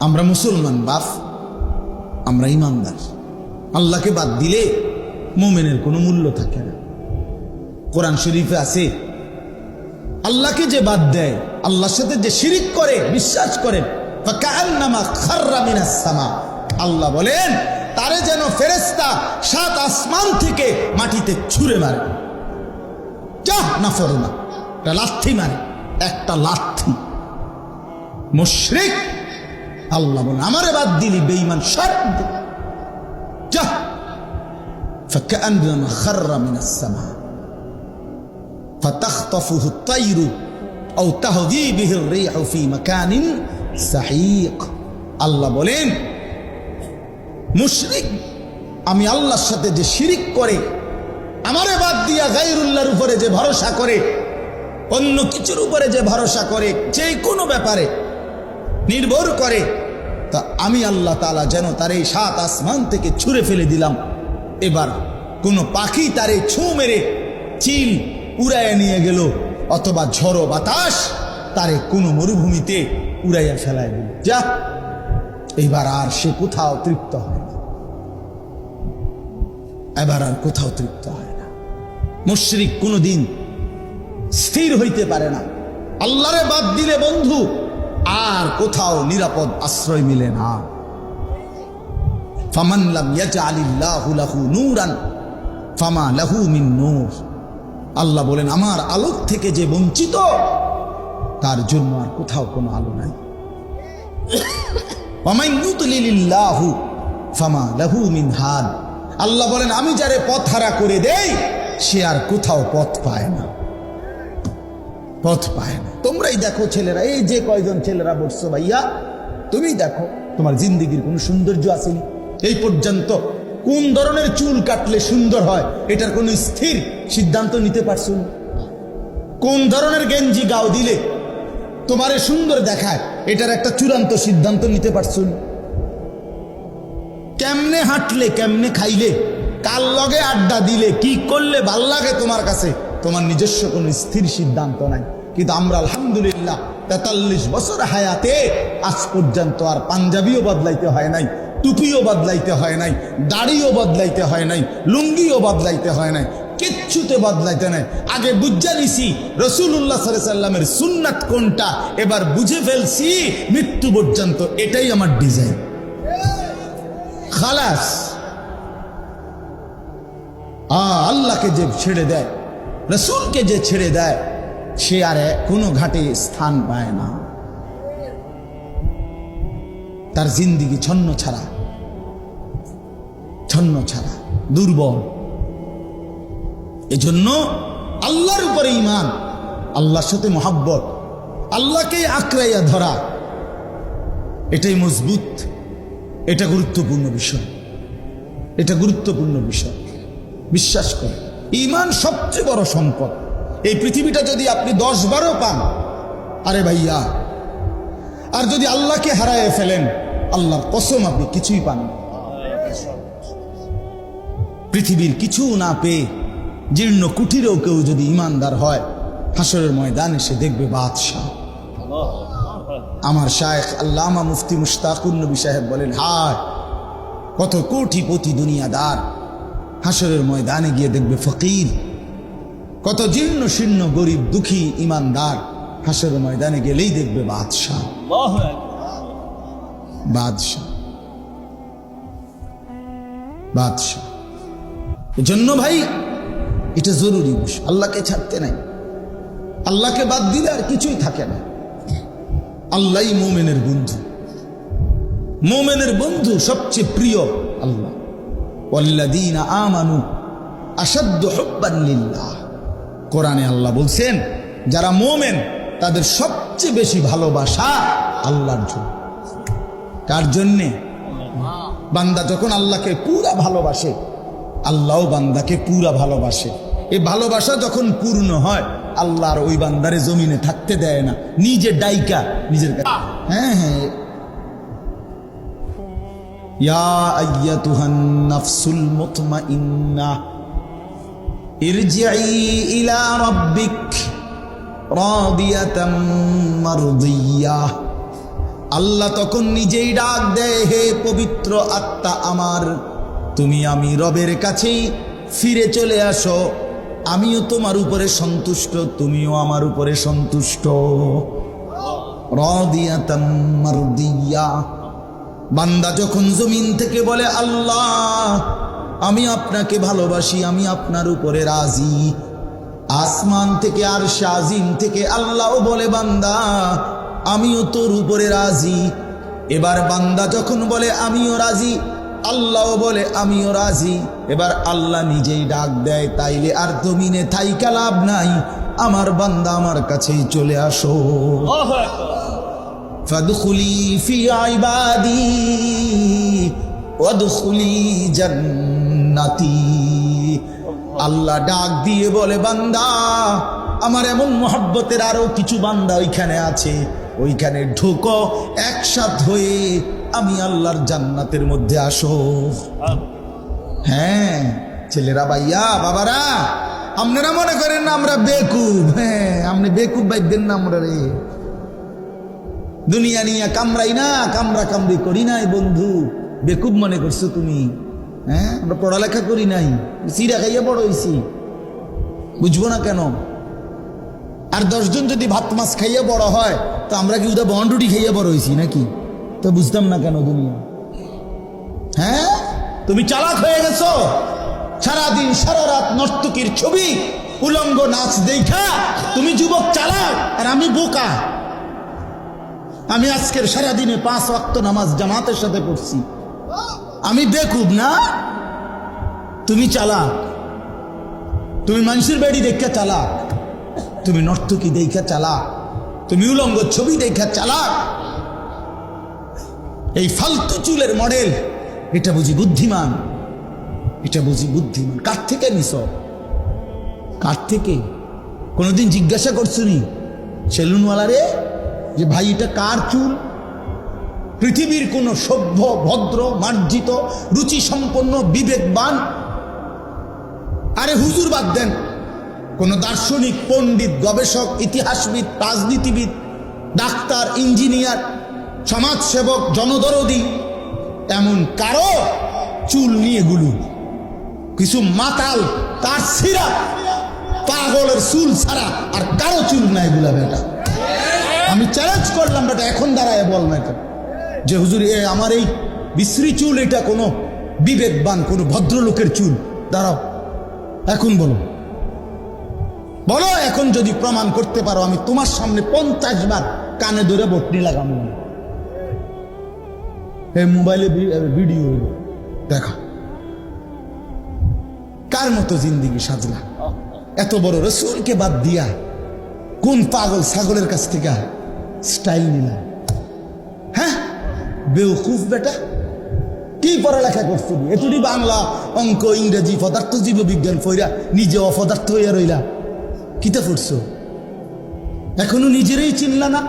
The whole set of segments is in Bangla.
আমরা মুসলমান বাপ, আমরা ইমানদার। আল্লাহকে বাদ দিলে মুমিনের কোনো মূল্য থাকে না। কোরআন শরীফে আছে, আল্লাহকে যে বাদ দেয়, আল্লাহর সাথে যে শিরিক করে, বিশ্বাস করে, ফাকান্নামা খাররা মিনাস সামা, আল্লাহ বলেন তারে যেন ফেরেশতা সাত আসমান থেকে মাটিতে ছুঁড়ে মারে। যাহ না ফরমা, একটা লাথি মারে, একটা লাথি। মুশরিক আল্লাহ বলেন আমারে বাদ দিলি বেঈমান, সব যাহ। ফাকান্নামা খাররা মিনাস সামা ফাতাখতাফুহু আত-তায়রু আও তাহদি বিহি আর-রিহু ফি মাকানিন সাহিক। আল্লাহ বলেন মুশরিক আমি আল্লাহর সাথে যে শিরিক করে, আমারে বাদ দিয়া গায়রুল্লাহর উপরে যে ভরসা করে, অন্য কিছুর উপরে যে ভরসা করে, যে কোনো ব্যাপারে নির্ভর করে, তা আমি আল্লাহ তাআলা যেন তারে সাত আসমান থেকে ছুঁড়ে ফেলে দিলাম। এবার কোনো পাখি তারে ছুঁ মেরে চিল উড়াইয়া নিয়ে গেল, অথবা ঝড়ো বাতাস তারে কোনো মরুভূমিতে উড়াইয়া ফেলায় দিল। যা, এবার আর সে কোথাও তৃপ্ত হয় না, এবার আর কোথাও তৃপ্ত হয় না। মুশরিক কোনোদিন স্থির হইতে পারে না। আল্লাহরে বাদ দিলে বন্ধু আর কোথাও নিরাপদ আশ্রয় মিলে না। ফামান লাম ইয়াজআলিল্লাহু লাহু নূরান ফামা লাহু মিন নূর। আল্লাহ বলেন আমার আলোক থেকে যে বঞ্চিত, তার জন্য আর কোথাও কোনো আলো নাই। ওয়ামান ইউদ্লিলিল্লাহু ফামা লাহু মিন হাদ। আল্লাহ বলেন আমি যারে পথহারা করে দেই, সে আর কোথাও পথ পায় না, পথ পায় না। তোমরাই দেখো ছেলেরা, এই যে কয়জন ছেলেরা বসছো ভাইয়া, তুমি দেখো তোমার জিন্দেগির কোনো সৌন্দর্য আসেনি এই পর্যন্ত। কোন ধরনের চুল কাটলে সুন্দর হয় এটার কোনো স্থির সিদ্ধান্ত নিতে পারছো না। কোন ধরনের গেঞ্জি গাও দিলে তোমারে সুন্দর দেখায় এটার একটা চূড়ান্ত সিদ্ধান্ত নিতে পারছো না। কেমনে হাঁটলে, কেমনে খাইলে, কার লগে আড্ডা দিলে, কি করলে ভাল লাগে তোমার কাছে, তোমার নিজস্ব কোনো স্থির সিদ্ধান্ত নাই। কিন্তু আমরা আলহামদুলিল্লাহ 43 বছর হায়াতে আজ পর্যন্ত আর পাঞ্জাবিও বদলাইতে হয় নাই, টুপিও বদলাইতে হয় নাই, দাড়িও বদলাইতে হয় নাই, লুঙ্গিও বদলাইতে হয় নাই, কিচ্ছুতে বদলাইতে নাই। আগে বুঝা নিছি রাসূলুল্লাহ সাল্লাল্লাহু আলাইহি সাল্লামের সুন্নাত কোনটা, এবার বুঝে ফেলছি মৃত্যু পর্যন্ত এটাই আমার ডিজাইন। খালাস। আল্লাহকে যে ছেড়ে দেয়, রাসূলকে যে ছেড়ে দেয়, সে আর কোনো ঘাটে স্থান পায় না। তার জিন্দেগি ছন্ন ছাড়া, ছন্ন ছাড়া, দুর্বল। এজন্য আল্লাহর উপরে ঈমান, আল্লাহর সাথে মহব্বত, আল্লাহকে আঁকড়াইয়া ধরা, এটাই মজবুত, এটা গুরুত্বপূর্ণ বিষয়, এটা গুরুত্বপূর্ণ বিষয়। বিশ্বাস করে ঈমান সবচেয়ে বড় সম্পদ। এই পৃথিবীটা যদি আপনি 10-12 পান, আরে ভাইয়া, আর যদি আল্লাহকে হারায় ফেলেন, আল্লাহর কসম আপনি কিছুই পান না। পৃথিবীর কিছু না পেয়ে জীর্ণ কুঠিরেও কেউ যদি ইমানদার হয়, হাসরের ময়দানে সে দেখবে বাদশাহ। আমার শায়েখ আল্লামা মুফতি মুশতাকুর নবী সাহেব বলেন, হায় কত কোটিপতি দুনিয়াদার হাসরের ময়দানে গিয়ে দেখবে ফকির। কত জীর্ণ শীর্ণ গরিব দুঃখী ইমানদার হাসরের ময়দানে গেলেই দেখবে বাদশাহ, বাদশাহ, বাদশাহ। এজন্য ভাই এটা জরুরি বিষয়, আল্লাহকে ছাড়তে নাই। আল্লাহকে বাদ দিলে আর কিছুই থাকে না। আল্লাহই মুমিনের বন্ধু, মুমিনের বন্ধু সবচেয়ে প্রিয় আল্লাহ। ওয়াল্লাযীনা আমানু আশাদ্দু হুব্বান লিল্লাহ। কোরআনে আল্লাহ বলছেন যারা মুমিন তাদের সবচেয়ে বেশি ভালোবাসা আল্লাহর জন্য। কার জন্যে? বান্দা যখন আল্লাহকে পুরা ভালোবাসে, আল্লাহও বান্দাকে পুরা ভালোবাসে। এই ভালোবাসা যখন পূর্ণ হয়, আল্লাহ আর ওই বান্দারে জমিনে থাকতে দেয় না, নিজে ডাইকা নিজের কাছে। হ্যাঁ, ইয়া আইয়াতুহান নাফসুল মুতমাইন্নাহ ইরজিই ইলা রাব্বিক রাদিয়াতাম মারদিয়াহ। আল্লাহ তখন নিজেই ডাক দেয়, হে পবিত্র আত্মা আমার, তুমি আমি রবের কাছেই ফিরে চলে আসো, আমিও তোমার উপরে সন্তুষ্ট, তুমিও আমার উপরে সন্তুষ্ট। রাদিয়াতাম মারদিয়া। বান্দা যখন জমিন থেকে বলে আল্লাহ আমি আপনাকে ভালোবাসি, আমি আপনার উপরে রাজি, আসমান থেকে আর শাজিম থেকে আল্লাহও বলে বান্দা আমিও তোর উপরে রাজি। এবার বান্দা যখন বলে আমিও রাজি, আল্লাহও বলে আমিও রাজি। এবার আল্লাহ নিজেই ডাক দেয়, তাইলে আর জমিনে থাইকা লাভ নাই, আমার বান্দা আমার কাছেই চলে আসো। ফাদখুলি ফি ইবাদি ওয়াদখুলি জান্নাতি। আল্লাহ ডাক দিয়ে বলে বান্দা আমার এমন মহব্বতের আরো কিছু বান্দা ওইখানে আছে, ওইখানে ঢোকো, একসাথ হয়ে আমি আল্লাহর জান্নাতের মধ্যে আসো। হ্যাঁ ছেলেরা, ভাইয়া, বাবারা, আপনারা মনে করেন না আমরা বেকুব? হ্যাঁ, আপনি বেকুব ভাইবেন না আমরা রে। দুনিয়া নিয়ে কামড়াই না, কামড়া কামড়ি করি নাই বন্ধু, বেকুব মনে করছো তুমি? হ্যাঁ, আমরা পড়ালেখা করি নাই, চিরা খাইয়া বড় হয়েছি, বুঝবো না কেন? আর 10 জন যদি ভাত মাছ খাইয়া বড় হয়, তো আমরা কি উদা বন্ডুটি খাইয়া বড় হয়েছি নাকি? তো বুঝতাম না কেন দুনিয়া? হ্যাঁ, তুমি চালাক হয়ে গেছো, সারাদিন সারা রাত নর্তকীর ছবি, উলঙ্গ নাচ দেখা তুমি যুবক চালাক, আর আমি বোকা। আমি আজকের সারাদিনে 5 ওয়াক্ত নামাজ জামাতের সাথে পড়ছি, আমি বেকুব না? তুমি চালাক, তুমি মানুষের বাড়ি দেখা চালাক, তুমি নর্তকী দেখা চালাক, তুমি উলঙ্গ ছবি দেখা চালাক। এই ফালতু চুলের মডেল, এটা বুঝি বুদ্ধিমান? এটা বুঝি বুদ্ধিমান? কার থেকে নিছ? কার থেকে? কোনোদিন জিজ্ঞাসা করছো নি সেলুনওয়ালারে যে ভাই এটা কার চুল? পৃথিবীর কোন সভ্য, ভদ্র, মার্জিত, রুচি সম্পন্ন, বিবেকবান, আরে হুজুর বাদ দেন, কোন দার্শনিক, পণ্ডিত, গবেষক, ইতিহাসবিদ, রাজনীতিবিদ, ডাক্তার, ইঞ্জিনিয়ার, সমাজসেবক, জনদরদি, এমন কারো চুল নিয়ে গুলু? কিছু মাতাল, তার সিরা, পাগলের চুল ছাড়া আর কারো চুল নাই গুলা বেটা। আমি চ্যালেঞ্জ করলাম বেটা, এখন দাঁড়ায় বল না এটা যে হুজুর আমার এই বিশ্রী চুল এটা কোনো বিবেকবান, কোনো ভদ্রলোকের চুল? দাঁড়াও, এখন বলো, বলো এখন যদি প্রমাণ করতে পারো, আমি তোমার সামনে 50 বার কানে ধরে বটনি লাগাবো। এই মোবাইলে ভিডিও দেখা, কার মতো জিন্দিগি সাজলা? এত বড় রসুলকে বাদ দিয়া কোন পাগল ছাগলের কাছ থেকে স্টাইল নিলাম? হ্যাঁ, বেউকুফ বেটা, কি পড়ালেখা করছো? এটুটি বাংলা, অঙ্ক, ইংরেজি, পদার্থ, জীব বিজ্ঞান পড়া নিজে অপদার্থ হইয়া রইলা। কিতা পড়ছো? এখনো নিজেরই চিনলা না,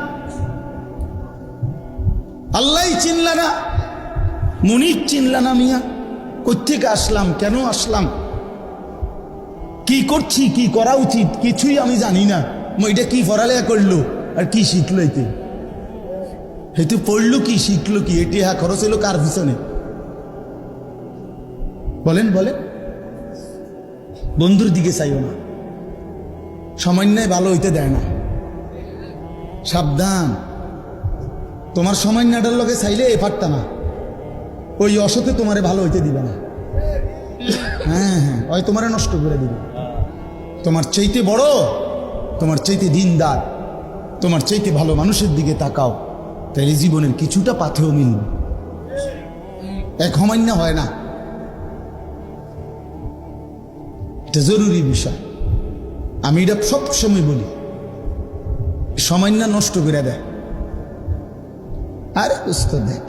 আল্লাহ চিনলা না, মুনির চিনলা না। মিয়া কোত্থেকে আসলাম, কেন আসলাম, কি করছি, কি করা উচিত, কিছুই আমি জানি না। এটা কি পড়ালেখা করলো আর কি শিখলো? এতে হেতু পড়লো কি, শিখলো কি? এটি হ্যাঁ খরচ হলো কার পিছনে? বলেন বলেন। বন্ধুর দিকে চাইও না, সামান্যায় ভালো হইতে দেয় না, সাবধান। তোমার সামান্যটার লগে চাইলে এ পারতা না, ওই অসতে তোমারে ভালো হইতে দিবে না। হ্যাঁ হ্যাঁ, ওই তোমারে নষ্ট করে দিবে। তোমার চাইতে বড়, তোমার চাইতে দিনদার, তোমার চাইতে ভালো মানুষের দিকে তাকাও, তাইলে জীবনের কিছুটা পাথেও মিলবে। এক সামান্য হয় না, এটা জরুরি বিষয়। আমি এটা সবসময় বলি, সামান্য নষ্ট করে দেয়। আরে বুঝতে দেখ,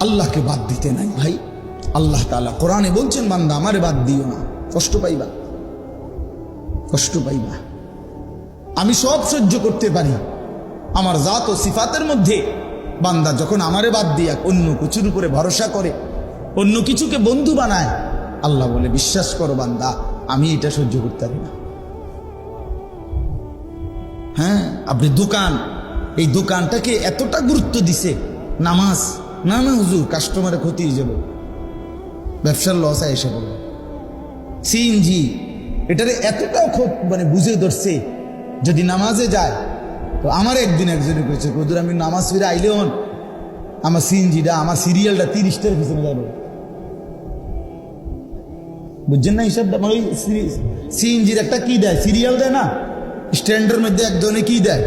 আল্লাহকে বাদ দিতে নাই ভাই। আল্লাহ তাআলা কোরআনে বলছেন, বান্দা আমারে বাদ দিও না, কষ্ট পাইবা, কষ্ট পাইবা। আমি সব সহ্য করতে পারি, আমার জাত ও সিফাতের মধ্যে বান্দা যখন আমারে বাদ দিয়া অন্য কিছুর উপরে ভরসা করে, অন্য কিছুকে বন্ধু বানায়, আল্লাহ বলে বিশ্বাস করো বান্দা, আমি এটা সহ্য করতে পারি না। হ্যাঁ, আপনি দোকান, এই দোকানটাকে এতটা গুরুত্ব দিছে, নামাজ না না হুজুর কাস্টমারে ক্ষতি হয়ে যাবে, ব্যবসার লস এসে বলল। সিএনজি এটারে এতটাও খুব মানে বুঝে ধরছে, যদি নামাজে যায় তো আমার একদিন একজনে করেছে হুজুর আমি নামাজ ফিরে আইলে হন আমার সিএনজিটা আমার সিরিয়ালটা 30টার পিছনে যাবে। বুঝছেন না হিসাবটা? মানে ওই সিএনজির একটা কি দেয়, সিরিয়াল দেয় না, স্ট্যান্ডের মধ্যে একজনে কি দেয়,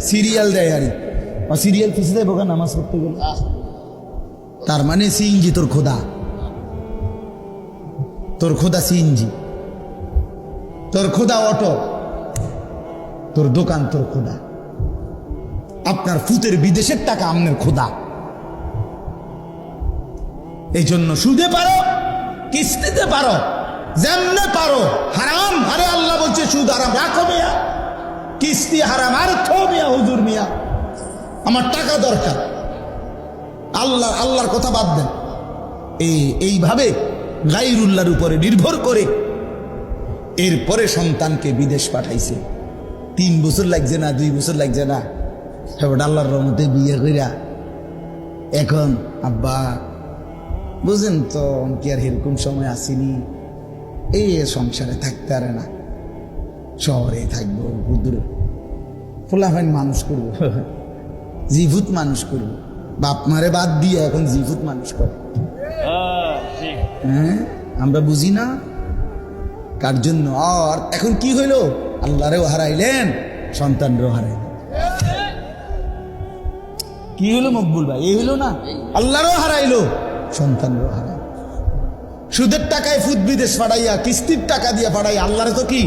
সিরিয়াল দেয়। আর সিরিয়াল পিছিয়ে দেয় বোকা নামাজ পড়তে গেলে। তার মানে সিএনজি তোর খোদা, তোর খোদা সিএনজি, তোর খোদা অটো, তোর দোকান তোর খোদা, আপনার ফুতের বিদেশের টাকা আপনার খোদা। এই জন্য সুদে পারো, কিস্তিতে পারো, যেমনে পারো হারাম। আরে আল্লাহ বলছে সুদ হারাম, রাখো মিয়া, কিস্তি হারাম, আর খো মিয়া হুজুর মিয়া, আমার টাকা দরকার। আল্লাহর কথা বাদ দেন। এইভাবে গায়রুল্লাহর উপরে নির্ভর করে এরপরে সন্তানকে বিদেশ পাঠাইছে। 3 বছর লাগছে না, 2 বছর লাগছে না, আল্লাহর রহমতে বিয়ে কইরা এখন আব্বা বুঝেন তো কি আর এরকম সময় আসেনি, এই সংসারে থাকতে পারে না, শহরে থাকবো, বুদুর ফোলাফাইন মানুষ করবো, জিভুত মানুষ করবো, বাপ মারে বাদ দিয়ে এখন জিভুত মানুষ করে। হ্যাঁ আমরা বুঝি না কার জন্য। আর এখন কি হইল, আল্লাহরেও হারাইলেন, সন্তানরেও হারাইলেন। কি হইলো মকবুল ভাই? এই হইলো না, আল্লাহরও হারাইলো, সন্তানরও হারাইলো। সুদের টাকায় ফুত বিদেশ পাঠাইয়া, কিস্তির টাকা দিয়ে পাঠাইয়া আল্লাহরে তো কি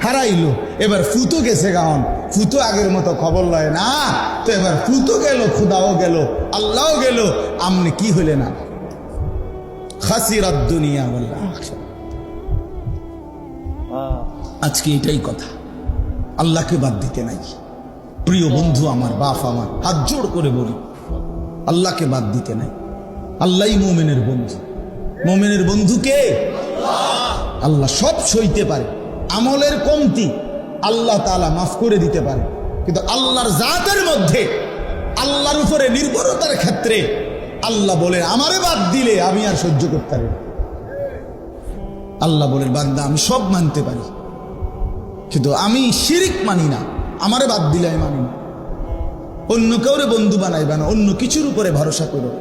হারাইলো। এবার ফুতো গেছে গান, ফুতো আগের মতো খবর লয় না তো, এবার ফুতো গেল, খুদাও গেল, আল্লাহও গেল, আমনে কি হইলে না, খাসিরাত দুনিয়া ওয়াল আখিরাহ। আজকে এটাই কথা, আল্লাহকে বাদ দিতে নাই। প্রিয় বন্ধু আমার, বাপ আমার, হাত জোড় করে বলি, আল্লাহকে বাদ দিতে নাই। আল্লাহই মুমিনের বন্ধু। মুমিনের বন্ধু কে? আল্লাহ। সব সইতে পারে, আমলের কমতি আল্লাহ তাআলা মাফ করে দিতে পারে, কিন্তু আল্লাহর জাতের মধ্যে, আল্লাহর উপরে নির্ভরতার ক্ষেত্রে আল্লাহ বলেন আমারে বাদ দিলে আমি আর সহ্য করতে পারি না। আল্লাহ বলেন বান্দা আমি সব মানতে পারি, কিন্তু আমি শিরিক মানি না, আমারে বাদ দিলে আমি মানি না। অন্য কাউরে বন্ধু বানাইবে না, অন্য কিছুর উপরে ভরসা করো।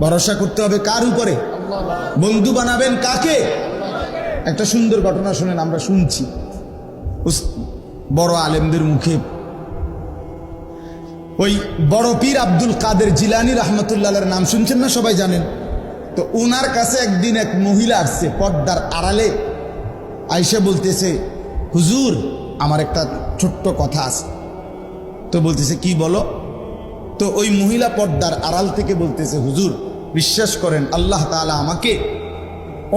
ভরসা করতে হবে কার উপরে? বন্ধু বানাবেন কাকে? একটা সুন্দর ঘটনা শুনেন, আমরা শুনছি বড় আলেমদের মুখে। ওই বড় পীর আব্দুল কাদের জিলানী রহমতুল্লাহর নাম শুনছেন না? সবাই জানেন তো। ওনার কাছে একদিন এক মহিলা আসছে পর্দার আড়ালে, আইসা বলতেছে হুজুর আমার একটা ছোট্ট কথা আছে। তো বলতেছে কি বলো? তো ওই মহিলা পর্দার আড়াল থেকে বলতেছে হুজুর বিশ্বাস করেন আল্লাহ তাআলা আমাকে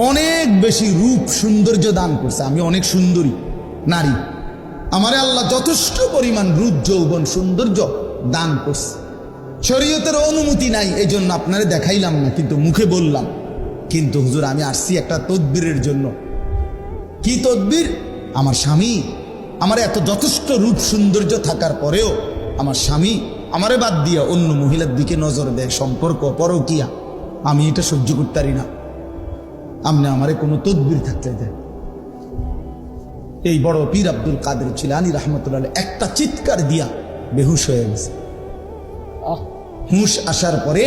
অনেক বেশি রূপ সৌন্দর্য দান করছে, আমি অনেক সুন্দরী নারী, আমারে আল্লাহ যথেষ্ট পরিমাণ রূপ যৌবন সৌন্দর্য দান করছে। শরীয়তের অনুমতি নাই, এই জন্য আপনারে দেখাইলাম না, কিন্তু মুখে বললাম। কিন্তু হুজুর আমি আসছি একটা তদবিরের জন্য। কি তদবির? আমার স্বামী আমার এত যথেষ্ট রূপ সৌন্দর্য থাকার পরেও আমার স্বামী আমারে বাদ দিয়া অন্য মহিলার দিকে নজর দেয়, সম্পর্ক পরকিয়া, আমি এটা সহ্য করতে পারি না, আপনি আমারে কোনো তদবির থাকতে দেন। এই বড় পীর আব্দুল কাদের জিলানী রহমতুল্লাহ একটা চিৎকার দিয়া বেহুশ হয়ে গেছে। হুঁশ আসার পরে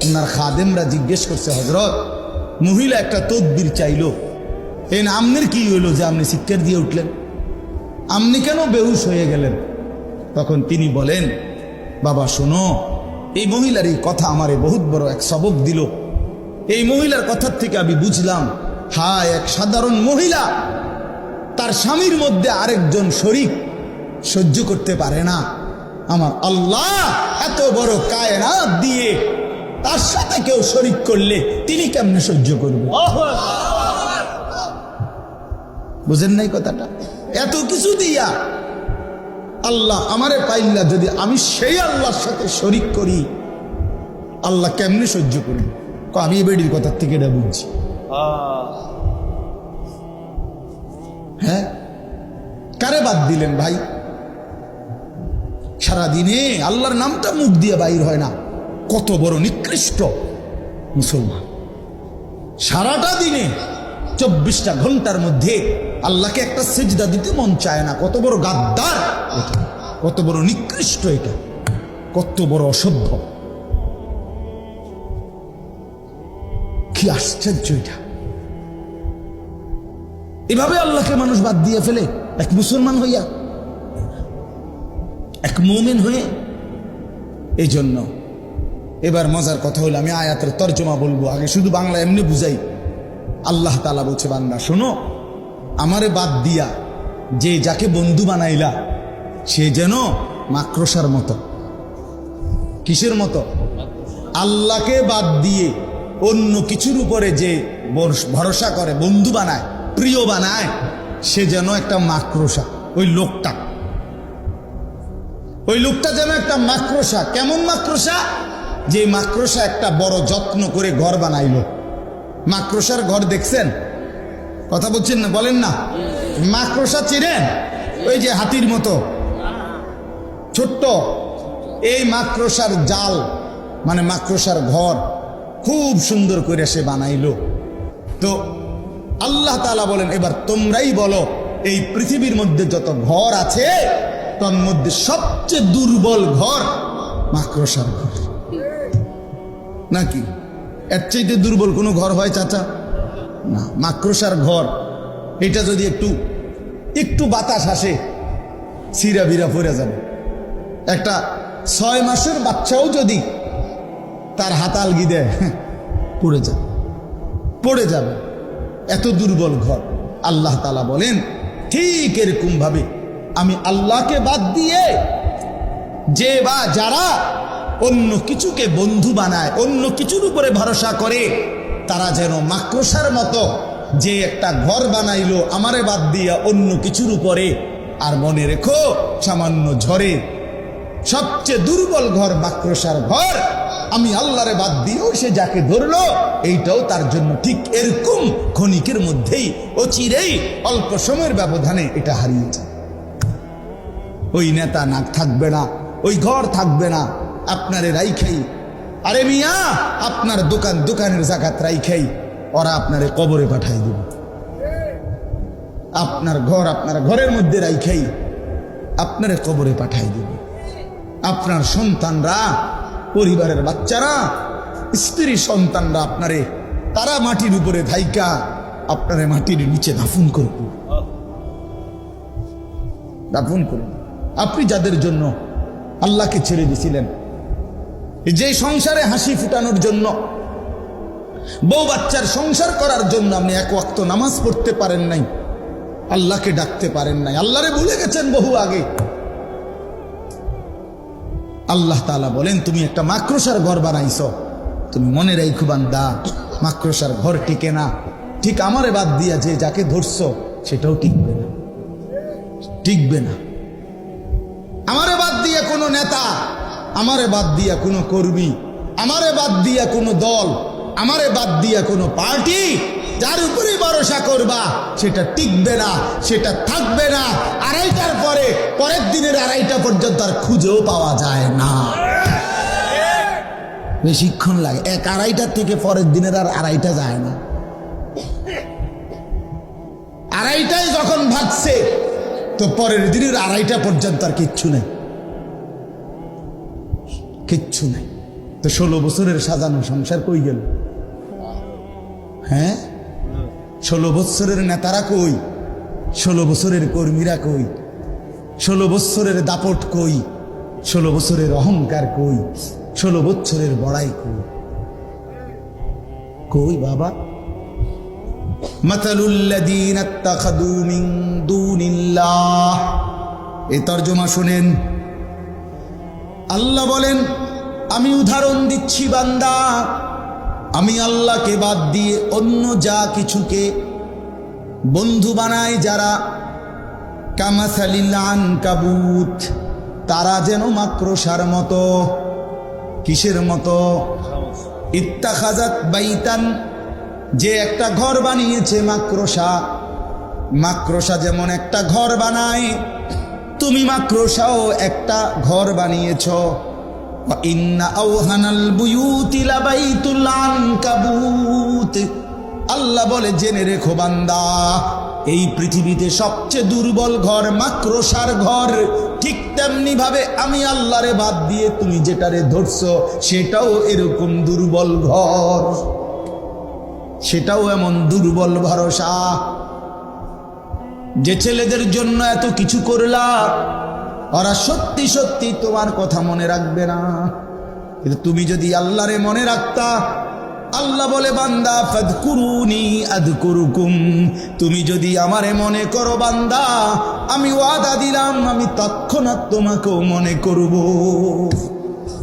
ওনার খাদেমরা জিজ্ঞেস করছে হযরত মহিলা একটা তদবির চাইলো, এই আমনের কি হইলো যে আপনি চিৎকার দিয়ে উঠলেন, আপনি কেন বেহুশ হয়ে গেলেন? তখন তিনি বলেন বাবা শোনো, এই মহিলার এই কথা আমারে বহুত বড় এক সবক দিল। এই মহিলার কথার থেকে আমি বুঝলাম হ্যাঁ এক সাধারণ মহিলা তার স্বামীর মধ্যে আরেকজন শরীক সহ্য করতে পারে না, আমার আল্লাহ এত বড় কায়নাত দিয়ে তার সাথে কেউ শরীক করলে তিনি কেমনে সহ্য করবে? বুঝেন নাই কথাটা? এত কিছু দিয়া আল্লাহ আমারে পাইলা, যদি আমি সেই আল্লাহর সাথে শরীক করি আল্লাহ কেমনে সহ্য করি? আমি এই বেডির কথার থেকে এটা বুঝছি। হ্যাঁ কারে বাদ দিলেন ভাই? সারাদিনে আল্লাহর নামটা মুখ দিয়ে বাইর হয় না। কত বড় নিকৃষ্ট মুসলমান। সারাটা দিনে 24টা ঘন্টার মধ্যে আল্লাহকে একটা সিজদা দিতে মন চায় না। কত বড় গাদ্দার এটা, কত বড় নিকৃষ্ট এটা, কত বড় অসভ্য। কি আশ্চর্য এটা! এভাবে আল্লাহকে মানুষ বাদ দিয়ে ফেলে এক মুসলমান হইয়া, এক মুমিন হয়ে। এই জন্য এবার মজার কথা হলো, আমি আয়াতের তর্জমা বলবো, আগে শুধু বাংলা এমনি বুঝাই। আল্লাহ তাআলা বলছে, বান্দা শোনো, আমারে বাদ দিয়া যে যাকে বন্ধু বানাইলা সে যেন মাকড়সার মতো। কিসের মতো? আল্লাহকে বাদ দিয়ে অন্য কিছুর উপরে যে ভরসা করে, বন্ধু বানায়, প্রিয় বানায়, সে যেন একটা মাকড়সা। ওই লোকটা যেন একটা মাকড়সা। কেমন মাকড়সা? যে মাকড়সা একটা বড় যত্ন করে ঘর বানাইলো। মাকড়সার ঘর দেখছেন? কথা বলছেন না? বলেন না। মাকড়সা চিনেন? ওই যে হাতির মতো ছোট্ট, এই মাকড়সার জাল মানে মাকড়সার ঘর খুব সুন্দর করে সে বানাইলো। তো আল্লাহ তাআলা বলেন, এবার তোমরাই বলো, এই পৃথিবীর মধ্যে যত ঘর আছে তার মধ্যে সবচেয়ে দুর্বল ঘর মাকড়সার ঘর। নাকি এর চাইতে দুর্বল কোনো ঘর হয় চাচা? না, মাকড়সার ঘর। এটা যদি একটু বাতাস আসে, ছিঁড়া বিরা পড়ে যাবে। একটা 6 মাসের বাচ্চাও যদি তার হাত আলগি দেয়, পড়ে যাবে। এত দুর্বল ঘর। আল্লাহ তাআলা বলেন, ঠিক এরকম ভাবে আমি আল্লাহকে বাদ দিয়ে যে বা যারা অন্য কিছুকে বন্ধু বানায়, অন্য কিছুর উপরে ভরসা করে, তারা যেন মাকড়সার মতো যে একটা ঘর বানাইলো আমারে বাদ দিয়া অন্য কিছুর উপরে। আর মনে রেখো, সামান্য ঝড়ে সবচেয়ে দুর্বল ঘর মাকড়সার ঘর। আমি আল্লাহরে বাদ দিয়েও সে যাকে ধরলো, এইটাও তার জন্য ঠিক এরকম ক্ষণিকের মধ্যেই, অচিরেই, অল্প সময়ের ব্যবধানে এটা হারিয়ে যায়। ওই নেতা না থাকবে না, ওই ঘর থাকবে না, আপনারে রাইখাই, আরে মিয়া আপনার দোকানের জাকাত রাইখাই ওরা আপনারে কবরে পাঠাই দেবে। আপনার ঘরের মধ্যে রাইখাই আপনারে কবরে পাঠাই দেবে। আপনার সন্তানরা, পরিবারের বাচ্চারা, স্ত্রী সন্তানরা তারা মাটির উপরে থাইকা আপনারে মাটির নিচে দাফন করবে। আপনি যাদের জন্য আল্লাহকে ছেড়ে দিয়েছিলেন, যে সংসারে হাসি ফুটানোর জন্য, বউ বাচ্চার সংসার করার জন্য আপনি এক ওয়াক্ত নামাজ পড়তে পারেন নাই, আল্লাহকে ডাকতে পারেন নাই, আল্লাহরে ভুলে গেছেন বহু আগে। আল্লাহ তাআলা বলেন, তুমি একটা মাকড়সার ঘর বানাইছো। তুমি মনে রাখো বান্দা, মাকড়সার ঘর টিকে না। ঠিক আমারে বাদ দিয়া যে যাকে ধরছো সেটাও টিকবে না। আমারে বাদ দিয়া কোনো নেতা, আমারে বাদ দিয়া কোনো কর্মী, আমারে বাদ দিয়া কোনো দল, আমারে বাদ দিয়া কোনো পার্টি, যার উপরে ভরসা করবা সেটা টিকবে না, সেটা থাকবে না। 2:30টার পরে, পরের দিনের 2:30টা পর্যন্ত আর খুঁজেও পাওয়া যায় না। বেশিক্ষণ লাগে, 2:30টার থেকে পরের দিনের আর 2:30টা যায় না। 2:30টায় যখন ভাগছে তো পরের দিনের 2:30টা পর্যন্ত আর কিচ্ছু নেই। তো 16 বছরের সাজানো সংসার কই গেল? হ্যাঁ, 16 বছরের নেতারা কই? 16 বছরের কর্মীরা কই? 16 বছরের দাপট কই? 16 বছরের অহংকার কই? 16 বছরের বড়াই কই বাবা? মাতালুল্লাযীনা ইত্তাখাযু মিন দুনিল্লাহ। এই তরজমা শুনেন। আল্লাহ বলেন, আমি উদাহরণ দিচ্ছি বান্দা, আমি আল্লাহকে বাদ দিয়ে অন্য যা কিছুকে বন্ধু বানাই যারা, কামাসালিল আনকাবুত, তারা যেন মাকড়সার মতো। কিসের মতো? ইত্তাখাযাত বাইতান, যে একটা ঘর বানিয়েছে মাকড়সা। মাকড়সা যেমন একটা ঘর বানায়, তুমি মাকড়সাও একটা ঘর বানিয়েছ। ইন্না আওহানাল বুয়ুতি লাবাইতুল আনকাবুত, আল্লাহ বলে জেনে রেখো বান্দা, এই পৃথিবীতে সবচেয়ে দুর্বল ঘর মাকড়সার ঘর। ঠিক তেমনি ভাবে আমি আল্লাহরে বাদ দিয়ে তুমি যেটারে ধরছো সেটাও এরকম দুর্বল ঘর, সেটাও এমন দুর্বল ভরসা। যে ছেলেদের জন্য এত কিছু করলা, ওরা সত্যি সত্যি তোমার কথা মনে রাখবে না, কিন্তু তুমি যদি আল্লাহরে মনে রাখতা, আল্লাহ বলে বান্দা ফাদকুরুনি আযকুরুকুম, তুমি যদি আমারে মনে করো বান্দা, আমি ওয়াদা দিলাম আমি তৎক্ষণাৎ তোমাকেও মনে করব।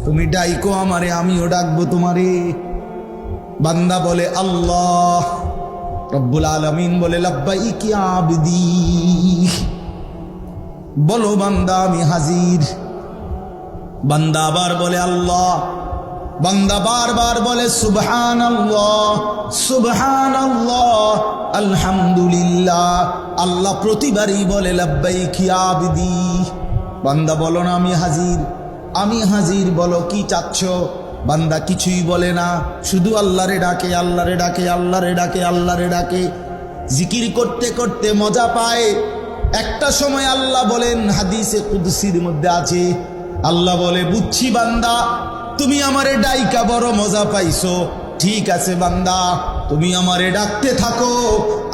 তুমি ডাইকো আমারে, আমিও ডাকবো তোমারে। বান্দা বলে আল্লাহ, রব্বুল আলামিন বলে লাব্বাইক ইয়া আবদি, বলো বান্দা আমি হাজির। বান্দা আবার বলে আল্লাহ, বান্দা বারবার বলে সুবহানাল্লাহ সুবহানাল্লাহ আলহামদুলিল্লাহ। আল্লাহ প্রতিবারই বলে লাব্বাইক ইয়া আবদি। বান্দা বলো না আমি হাজির, আমি হাজির, বলো কি চাচ্ছ। বান্দা কিছুই বলে না, শুধু আল্লাহরে ডাকে, আল্লাহরে ডাকে, আল্লাহরে ডাকে, আল্লাহরে ডাকে। জিকির করতে করতে মজা পায়। একটা সময় আল্লাহ বলেন, হাদিসে কুদসির মধ্যে আছে, আল্লাহ বলে বুঝছি বান্দা তুমি আমারে ডাইকা বড় মজা পাইছো, ঠিক আছে বান্দা তুমি আমারে ডাকতে থাকো,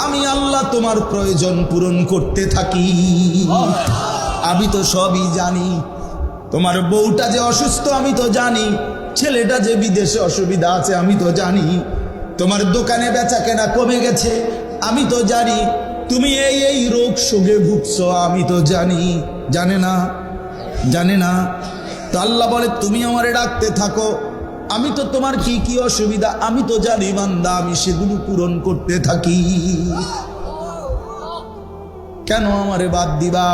আমি আল্লাহ তোমার প্রয়োজন পূরণ করতে থাকি। আমি তো সবই জানি, তোমার বউটা যে অসুস্থ আমি তো জানি, ছেলেটা যে বিদেশে অসুবিধা আছে আমি তো জানি, তোমার দোকানে বেচা কেনা কমে গেছে আমি তো জানি, তুমি এই এই রোগ শোকে ভুগছো আমি তো জানি। জানে না? জানে না? তো আল্লাহ বলে তুমি আমারে ডাকতে থাকো, আমি তো তোমার কি কি অসুবিধা আমি তো জানি বান্দা, আমি সেগুলো পূরণ করতে থাকি। কেন আমারে বাদ দিবা?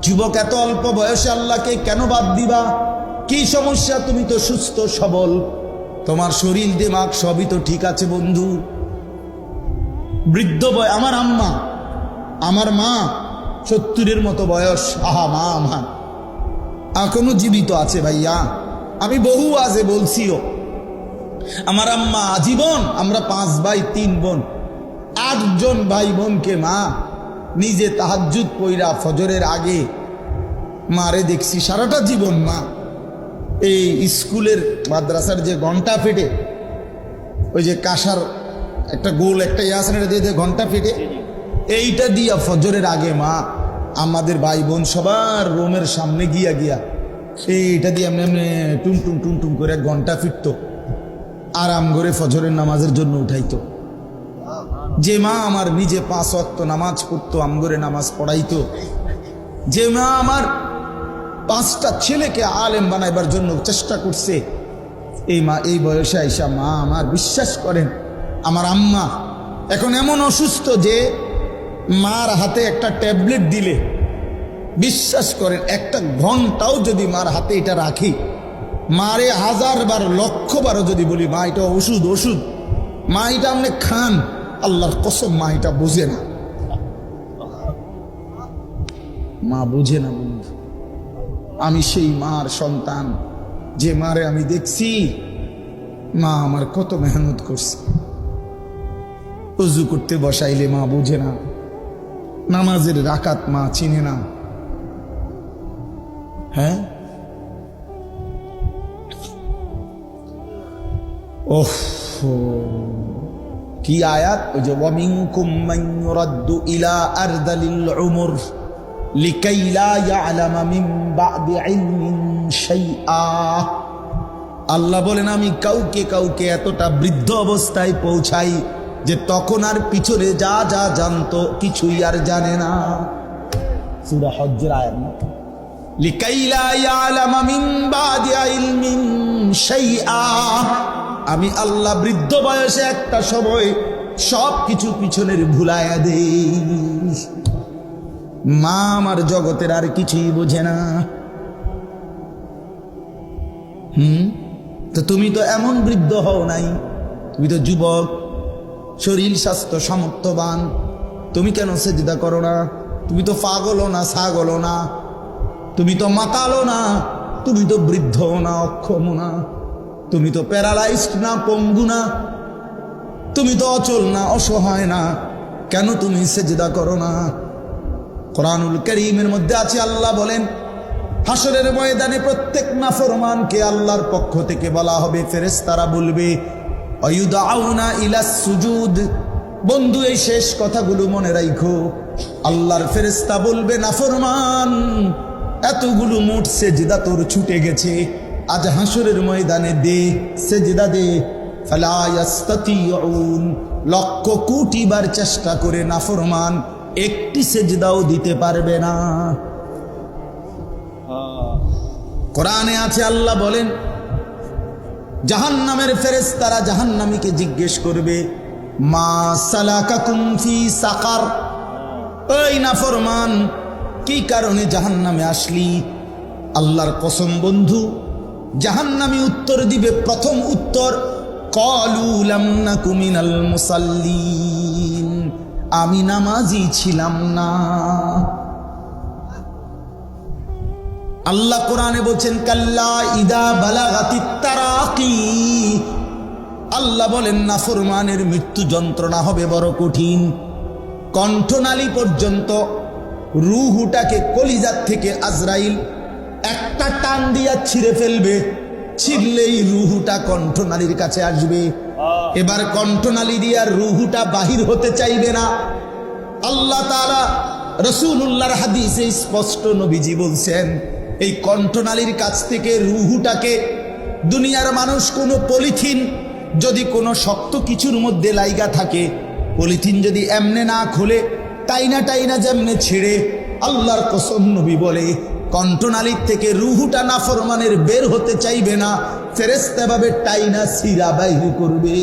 যুবক এত অল্প বয়সে আল্লাহকে কেন বাদ দিবা? কি সমস্যা? তুমি তো সুস্থ সবল, তোমার শরীর দিমাগ সবই তো ঠিক আছে বন্ধু। বৃদ্ধ বয় আমার আম্মা, আমার মা 70-এর মতো বয়স, আহা মা আমার এখনো জীবিত আছে ভাইয়া, আমি বহু আজে বলছিও। আমার আম্মা আজীবন, আমরা 5 ভাই 3 বোন, 8 জন ভাই বোনকে মা নিজে তাহাজ্জুদ পইরা ফজরের আগে মারে দেখছি সারাটা জীবন। মা এই স্কুলের মাদ্রাসার যে ঘন্টা ফেটে, ওই যে কাঁসার একটা গোল একটা ইয়াসেন দিয়ে ঘন্টা ফেটে, এইটা দিয়া ফজরের আগে মা আমাদের ভাই বোন সবার রুমের সামনে গিয়া গিয়া এইটা দিয়ে এমনি এমনি টুম টুম টুম টুম করে ঘন্টা ফিরত, আরাম করে ফজরের নামাজের জন্য উঠাইতো। যে মা আমার নিজে 5 ওয়াক্ত নামাজ পড়তো, আমগরে নামাজ পড়াইতো, যে মা আমার 5টা ছেলেকে আলেম বানাইবার জন্য চেষ্টা করছে, এই মা এই বয়সে আইসা মা আমার, বিশ্বাস করেন আমার আম্মা এখন এমন অসুস্থ যে মার হাতে একটা ট্যাবলেট দিলে, বিশ্বাস করেন একটা ঘন্টাও যদি মার হাতে এটা রাখি, মারে 1000 বার 1,00,000 বারও যদি বলি মা এটা ওষুধ ওষুধ, মা এটা আপনি খান, আল্লাহর কসম মা এটা বোঝে না, মা বোঝে না বন্ধু। আমি সেই মার সন্তান, যে মারে আমি দেখছি মা আমার কত মেহনত করছে। ওযু করতে বসাইলে মা বোঝে না, নামাজের রাকাত মা চিনে না। হ্যাঁ, ওহ কি আয়াত, ওই যে ওয়ামিনকুম মান ইউরাদ্দু ইলা আরদালিল উমর লিকাই লা ইয়ালামা মিন বা'দি ইলমিন শাইআ। আল্লাহ বলেন আমি কাউকে কাউকে এতটা বৃদ্ধ অবস্থায় পৌঁছাই যে তখন আর পিছনে যা যা জানতো কিছুই আর জানে না। সূরা হজ্জের আয়াত না, লিকাই লা ইয়ালামা মিন বা'দি ইলমিন শাইআ। আমি আল্লাহ বৃদ্ধ বয়সে একটা সময় সব কিছু পিছনের ভুলাইয়া দেই। মা আমার জগতের আর কিছুই বোঝে না। তো তুমি তো এমন বৃদ্ধ হও নাই, তুমি তো যুবক, শরীর স্বাস্থ্য সামর্থ্যবান, তুমি কেন সেজদা করো না? তুমি তো পাগলও না, ছাগলও না, তুমি তো মাতালও না, তুমি তো বৃদ্ধও না, অক্ষমও না, তুমি তো প্যারালাইজড না, পঙ্গু না, তুমি তো অচল না, অসহায় না, কেন তুমি সেজদা করো না? কোরআনুল কারীমের মধ্যে আছে, আল্লাহ বলেন হাসরের ময়দানে প্রত্যেক নাফরমানকে আল্লাহর পক্ষ থেকে বলা হবে, ফেরেশতারা বলবে আয়ুদাউনা ইলাস সুজুদ। বন্ধু, এই শেষ কথাগুলো মনে রাখো। আল্লাহর ফেরেশতা বলবে, নাফরমান, এতগুলো মোট সেজদা তোর ছুটে গেছে, আজ হাসরের ময়দানে দে, সেজদা দে। ফালা ইয়াস্তাতিউন, লক্ষ কোটি বার চেষ্টা করে নাফরমান একটি সেজদাও দিতে পারবে না। কোরআনে আছে, আল্লাহ বলেন জাহান্নামের ফেরেশতারা জাহান্নামীকে জিজ্ঞেস করবে, মা সালাকাকুম ফি সাকার, ওই নাফরমান, কি কারণে জাহান্নামে আসলি? আল্লাহর কসম বন্ধু, জাহান্নামী উত্তর দিবে, প্রথম উত্তর, ক্বালু লাম নাকু মিনাল মুসাল্লিন, আমি নামাজি ছিলাম না। আল্লাহ কোরআনে বলছেন, কাল্লা ইদা বালাগাতিত তারাকি, আল্লাহ বলেন নাফরমানের মৃত্যু যন্ত্রণা হবে বড় কঠিন। কণ্ঠনালী পর্যন্ত, রূহটাকে কলিজার থেকে আজরাইল একটা টান দিয়া ছিঁড়ে ফেলবে, ছিঁড়লেই রূহটা কণ্ঠনালীর কাছে আসবে। এবার কণ্ঠনালী দিয়ে রূহটা বাহির হতে চাইবে না। আল্লাহ তাআলা রাসূলুল্লাহর হাদিসে স্পষ্ট নবীজি বলছেন, এই কণ্ঠনালীর কাছ থেকে রূহটাকে দুনিয়ার মানুষ কোনো পলিথিন যদি কোনো শক্ত কিছুর মধ্যে লাইগা থাকে, পলিথিন যদি এমনে না খোলে, টাইনা টাইনা যেমনে ছেড়ে, আল্লাহর কসম নবী বলে কণ্ঠনালীর থেকে রূহটা নাফরমানের বের হতে চাইবে না, ফেরেশতা ভাবে টাইনা সিরা বাইর করবে।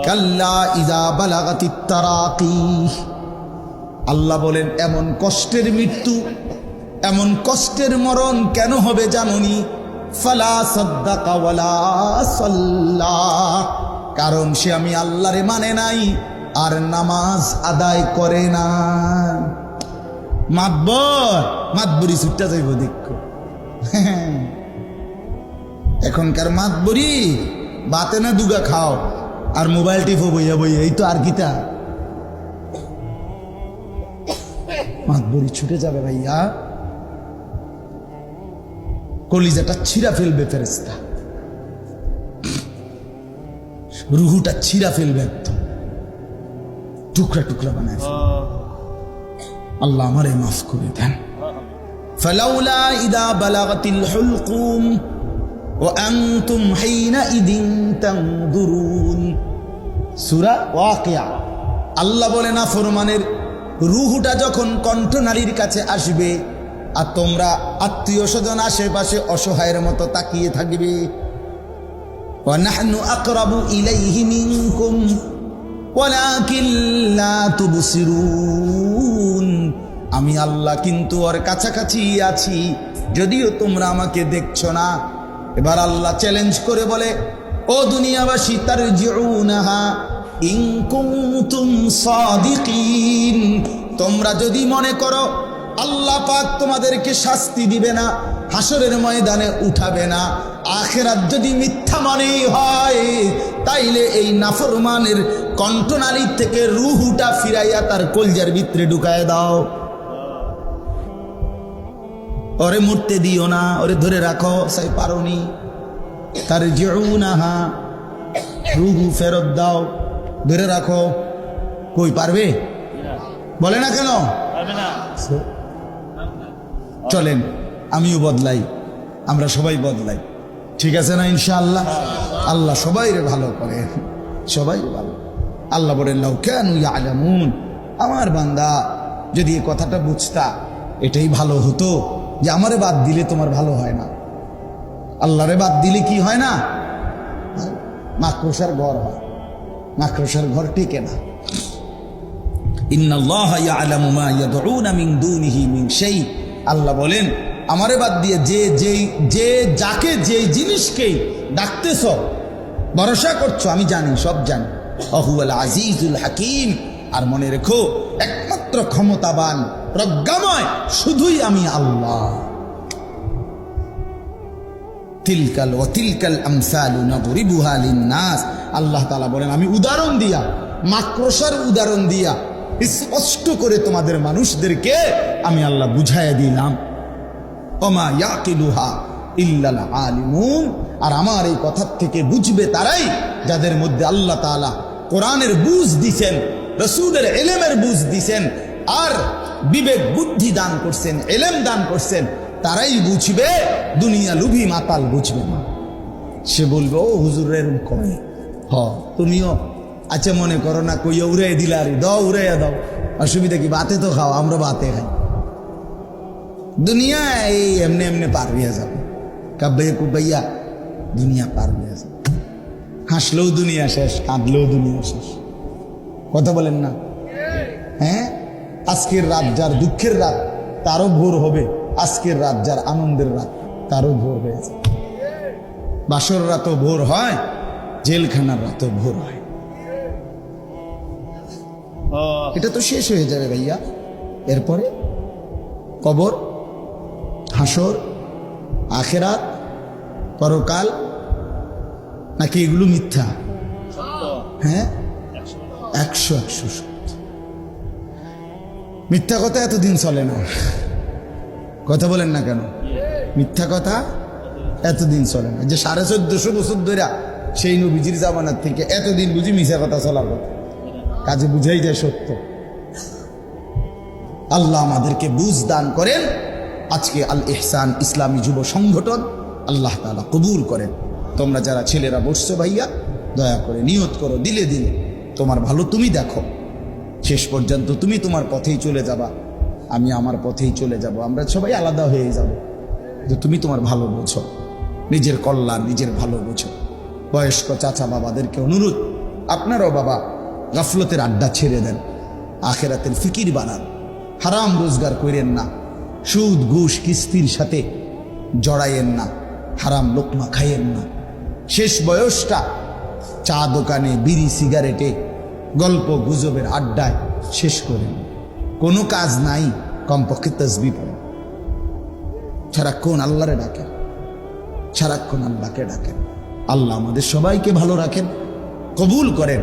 কাল্লা ইযা বালাগাতিত তারাকি, আল্লাহ বলেন এমন কষ্টের মৃত্যু, এমন কষ্টের মরণ কেন হবে জানোনি? ফালা সাদ্দাকা ওয়ালা সাল্লা, কারণ সে আমি আল্লাহরে মানে নাই আর নামাজ আদায় করে না। মাতবরি ছুটটা যাইব দেখো। এখনকার মাতবরি বাতে না দুগা খাও আর মোবাইল টিপো বইয়া বইয়া, এই তো আর কিতা। মাতবরি ছুটে যাবে ভাইয়া, কলিজাটা ছিঁড়া ফেলবে ফেরেশতা, রুহুটা ছিঁড়া ফেলবে, একদম টুকরা টুকরা বানায় ফেলবে। আল্লাহ আমারে মাফ করে দেন। ফালাউলা ইদা বালাগাতিল হুলকুম ওয়া আনতুম হিনাইদিন তানজুরুন, সূরা ওয়াকিয়া। আল্লাহ বলে নাফরমানের রূহটা যখন কণ্ঠনালীর কাছে আসবে আর তোমরা আত্মীয় স্বজন আশেপাশে অসহায়ের মতো তাকিয়ে থাকবে, ওয়া নাহনু আকরাবু ইলাইহি মিনকুম ওয়ালাকিন লা তুবসিরুন, আমি আল্লাহ কিন্তু ওর কাছাকাছি আছি, যদিও তোমরা আমাকে দেখছো না। এবার আল্লাহ চ্যালেঞ্জ করে বলে, ও দুনিয়াবাসী, তারজিউনাহা ইন কুনতুম সাদিকিন, তোমরা যদি মনে করো আল্লাহ পাক তোমাদেরকে শাস্তি দিবে না, হাসরের ময়দানে উঠাবে না, আখিরাত যদি মিথ্যা মনেই হয়, তাইলে এই নাফরমানের কণ্ঠনালীর থেকে রূহটা ফিরাইয়া তার কলজার ভিতরে ঢুকায় দাও। ওরে মরতে দিও না, ওরে ধরে রাখো, সাই পারোনি। তারজিউনাহা, রূহ ফেরত দাও, ধরে রাখো। কই পারবে? বলে না কেন? চলেন আমিও বদলাই, আমরা সবাই বদলাই, ঠিক আছে না? ইনশাআল্লাহ আল্লাহ সবাই ভালো করে, সবাই ভালো। আল্লাহ বলেন, লাউ কানু ইয়ালামুন, আমার বান্দা যদি এই কথাটা বুঝতা, এটাই ভালো হতো যে আমারে বাদ দিলে তোমার ভালো হয় না, আল্লাহরে বাদ দিলে কি হয় না? মাকড়সার ঘর হয়, মাকড়সার ঘর টিকে না। ইন্নাল্লাহা ইয়ালামু মা ইয়াদউনা মিন দুনিহি মিন শাই, আল্লাহ বলেন আমারে বাদ দিয়ে যে যাকে যে জিনিসকে ডাকতেছ, ভরসা করছো, আমি জানি, সব জানি। আহুয়াল আজিজুল হাকিম। আর মনে রেখো, একটা একমাত্র ক্ষমতাবান প্রজ্ঞাময় শুধুই আমি আল্লাহ। তিলকাল ওয়া তিলকাল আমসালু নাদরিবুহা লিন-নাস, আল্লাহ তাআলা বলেন আমি উদাহরণ দিয়া, মাকড়সার উদাহরণ দিয়া স্পষ্ট করে তোমাদের মানুষদেরকে আমি আল্লাহ বুঝাইয়া দিলাম। ওমা ইয়াকিলুহা ইল্লাল আলিমুন, আর আমার এই কথার থেকে বুঝবে তারাই যাদের মধ্যে আল্লাহ তাআলা কোরআনের বুঝ দিছেন, রাসূলের ইলমের বুঝ দিছেন, আর বিবেক বুদ্ধি দান করছেন, ইলম দান করছেন, তারাই বুঝবে। দুনিয়া লুভি মাতাল বুঝবে না। সে বলবে ও হুজুরের কয় তুমিও আচ্ছা মনে করো না কইয়া উড়াই দিলারি, দাও উড়াইয়া দাও, অসুবিধা কি, বাতে তো খাও, আমরা বাতে খাই। দুনিয়া এই এমনি এমনি পার হইয়া যাবে, কাব্বাইয়া কুব্বাইয়া দুনিয়া পার হইয়া যাবে। হাসলেও দুনিয়া শেষ, কাঁদলেও দুনিয়া শেষ। কথা বলেন না? হ্যাঁ, আজকের রাত যার দুঃখের রাত তারও ভোর হবে, আজকের রাত যার আনন্দের রাত তারও ভোর হয়েছে। বাসর রাতও ভোর হয়, জেলখানার রাতও ভোর হয়। এটা তো শেষ হয়ে যাবে ভাইয়া। এরপরে কবর, হাসর, আখেরাত, পরকাল, নাকি এগুলো মিথ্যা? হ্যাঁ, 100 মিথ্যা কথা এতদিন চলে না। কথা বলেন না কেন? মিথ্যা কথা এতদিন চলে না। যে 1450 বছর ধরে সেই নবীজির জামানার থেকে এতদিন বুঝি মিথ্যা কথা চলার কথা, কাজে বুঝাই যায় সত্য। আল্লাহ আমাদেরকে বুঝ দান করেন। আজকে আল ইহসান ইসলামী যুব সংগঠন আল্লাহ তাআলা কবুল করেন। তোমরা যারা ছেলেরা বসছো ভাইয়া, দয়া করে নিয়ত করো, দিলে দিলে তোমার ভালো তুমি দেখো, শেষ পর্যন্ত তুমি তোমার পথেই চলে যাবা, আমি আমার পথেই চলে যাব, আমরা সবাই আলাদা হয়ে যাব। যে তুমি তোমার ভালো বোঝো, নিজের কল্যাণ নিজের ভালো বোঝো। বয়স্ক চাচা বাবাদেরকে অনুরোধ, আপনারাও বাবা গাফলতের আড্ডা ছেড়ে দেন, আখেরাতের ফিকির বানান, হারাম রোজগার করেন না, সুদ ঘুষ কিস্তির সাথে জড়াইয়েন না, হারাম লোকমা খাইয়েন না। শেষ বয়সটা চা দোকানে, বিড়ি সিগারেটে, গল্প গুজবের আড্ডায় শেষ করেন। কোনো কাজ নাই, কমপক্ষে তাসবিহ পড়েন, সারাক্ষণ আল্লাহরে ডাকেন, সারাক্ষণ আল্লাহকে ডাকেন। আল্লাহ আমাদের সবাইকে ভালো রাখেন, কবুল করেন।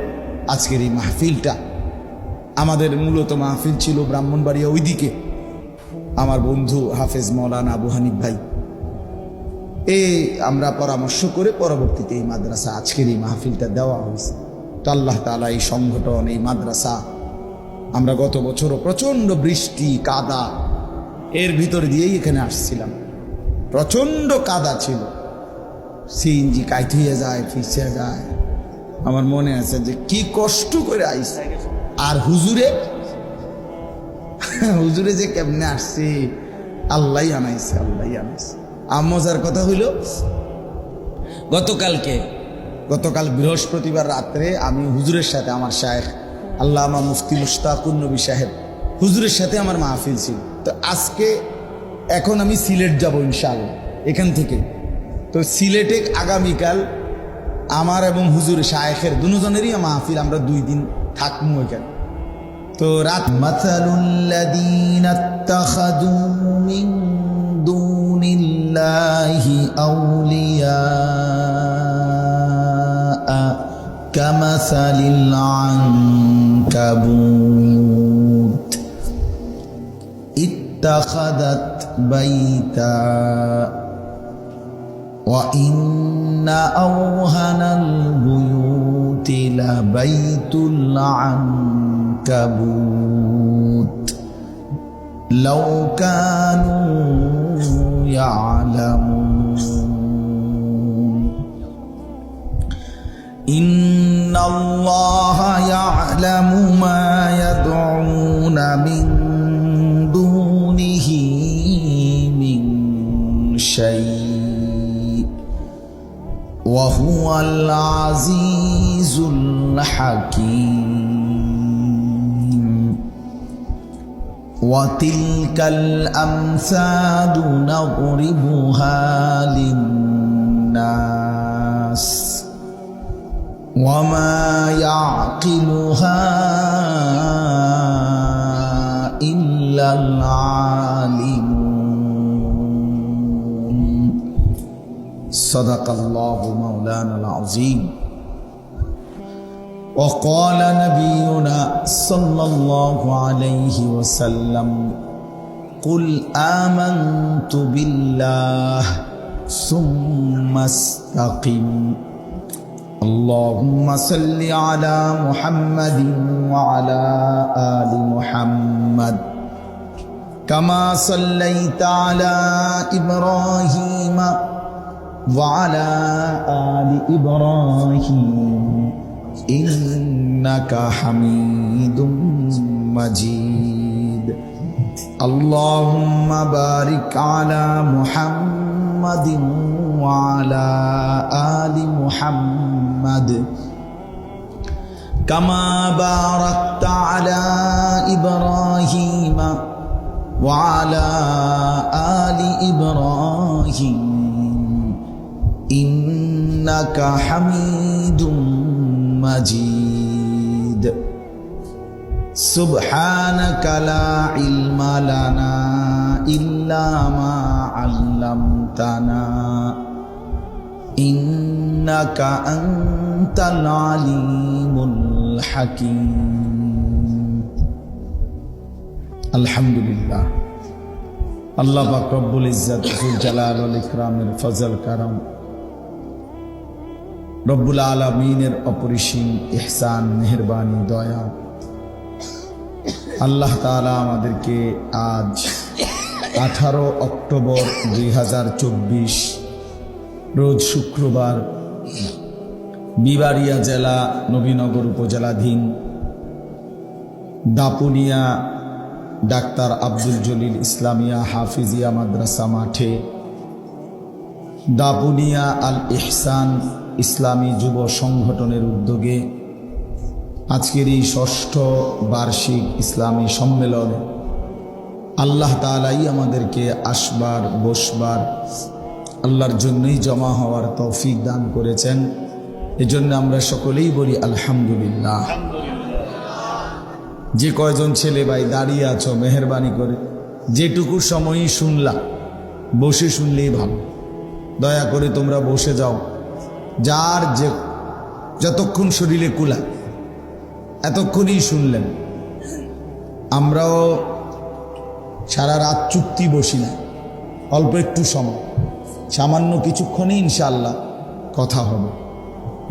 আজকের এই মাহফিলটা আমাদের মূলত মাহফিল ছিল ব্রাহ্মণবাড়িয়া ওইদিকে, আমার বন্ধু হাফেজ মৌলানা আবু হানিফ ভাই, আমরা পরামর্শ করে পরবর্তীতে এই মাদ্রাসা আজকের এই মাহফিলটা দেওয়া হয়েছে। তো আল্লাহ তাআলা এই সংগঠন, এই মাদ্রাসা, আমরা গত বছরও প্রচণ্ড বৃষ্টি কাদা এর ভিতর দিয়েই এখানে আসছিলাম, প্রচণ্ড কাদা ছিল, সিএনজি কাইট হয়ে যায়, ফিসে যায়। আমার মনে আছে যে কি কষ্ট করে আইছে, আর হুজুরে যে কেমনে আসছে, আল্লাহ আনাইছে, আল্লাহ আনাইছে। মজার কথা হইল, গতকাল বৃহস্পতিবার রাত্রে আমি হুজুরের সাথে, আমার শায়েখ আল্লামা মুফতি মুশতাকুর নবী সাহেব হুজুরের সাথে আমার মাহফিল ছিল। তো আজকে এখন আমি সিলেট যাব ইনশাআল্লাহ এখান থেকে। তো সিলেটে আগামীকাল আমার এবং হুজুর শায়েখের দুজনেরই মাহফিল, আমরা 2 দিন থাকবো এখানে। তো রাত মাসালুল্লাযীনা ইত্তাখাযু মিন দুনিল্লাহি আউলিয়া কামাসালিল আনকাবুত ইত্তাখাযাত বাইতা ওয়া ইন্না আওহানাল বুয়ুতি লাবাইতুল আনকাবুত লাউ কানু ইয়ালামুন ইন্নাল্লাহা ইয়ালামু মা ইয়াদউনা মিন দুনিহি মিন শাই ওয়া হুয়াল আজিজুল হাকীম وتلك الأمثال نضربها للناس وما يعقلها সাদাকাল্লাহু মাওলানাল আযীম। وقال نبينا صلى الله عليه وسلم قل آمنت بالله ثم استقم اللهم صل على محمد وعلى آل محمد كما صليت على إبراهيم وعلى آل إبراهيم إنك حميد مجيد اللهم بارك على محمد وعلى آل محمد كما باركت على إبراهيم وعلى آل إبراهيم إنك حميد مجيد سبحانك لا علم لنا إلا ما علمتنا إنك أنت العليم الحكيم الحمد لله আল্লাহ পাক রব্বুল ইজ্জত যুল জালাল ওয়াল ইকরামের ফজল কারাম রব্বুল আলামিনের অপরিসীম ইহসান মেহেরবানি দয়া আল্লাহ তাআলা আমাদেরকে আজ 18 অক্টোবর 2024 রোজ শুক্রবার বিবাড়িয়া জেলা নবীনগর উপজেলাধীন দাপুনিয়া ডাক্তার আব্দুল জলিল ইসলামিয়া হাফিজিয়া মাদ্রাসা মাঠে দাপুনিয়া আল ইহসান ইসলামী যুব সংগঠনের উদ্যোগে আজকের এই 6ষ্ঠ বার্ষিক ইসলামী সম্মেলনে আল্লাহ তাআলাই আমাদেরকে আসবার বসবার আল্লাহর জন্যই জমা হওয়ার তৌফিক দান করেছেন। এজন্য আমরা সকলেই বলি আলহামদুলিল্লাহ। যে কয়জন ছেলে ভাই দাঁড়িয়ে আছো মেহেরবানি করে যেটুকু সময়ই শুনলা বসে শুনলেই ভালো, দয়া করে তোমরা বসে যাও। যার যে যতক্ষণ শরীরে কুলায় এতক্ষণই শুনলেন। আমরাও সারা রাত চুক্তি বসি না, অল্প একটু সময় সামান্য কিছুক্ষণই ইনশাআল্লাহ কথা হবে।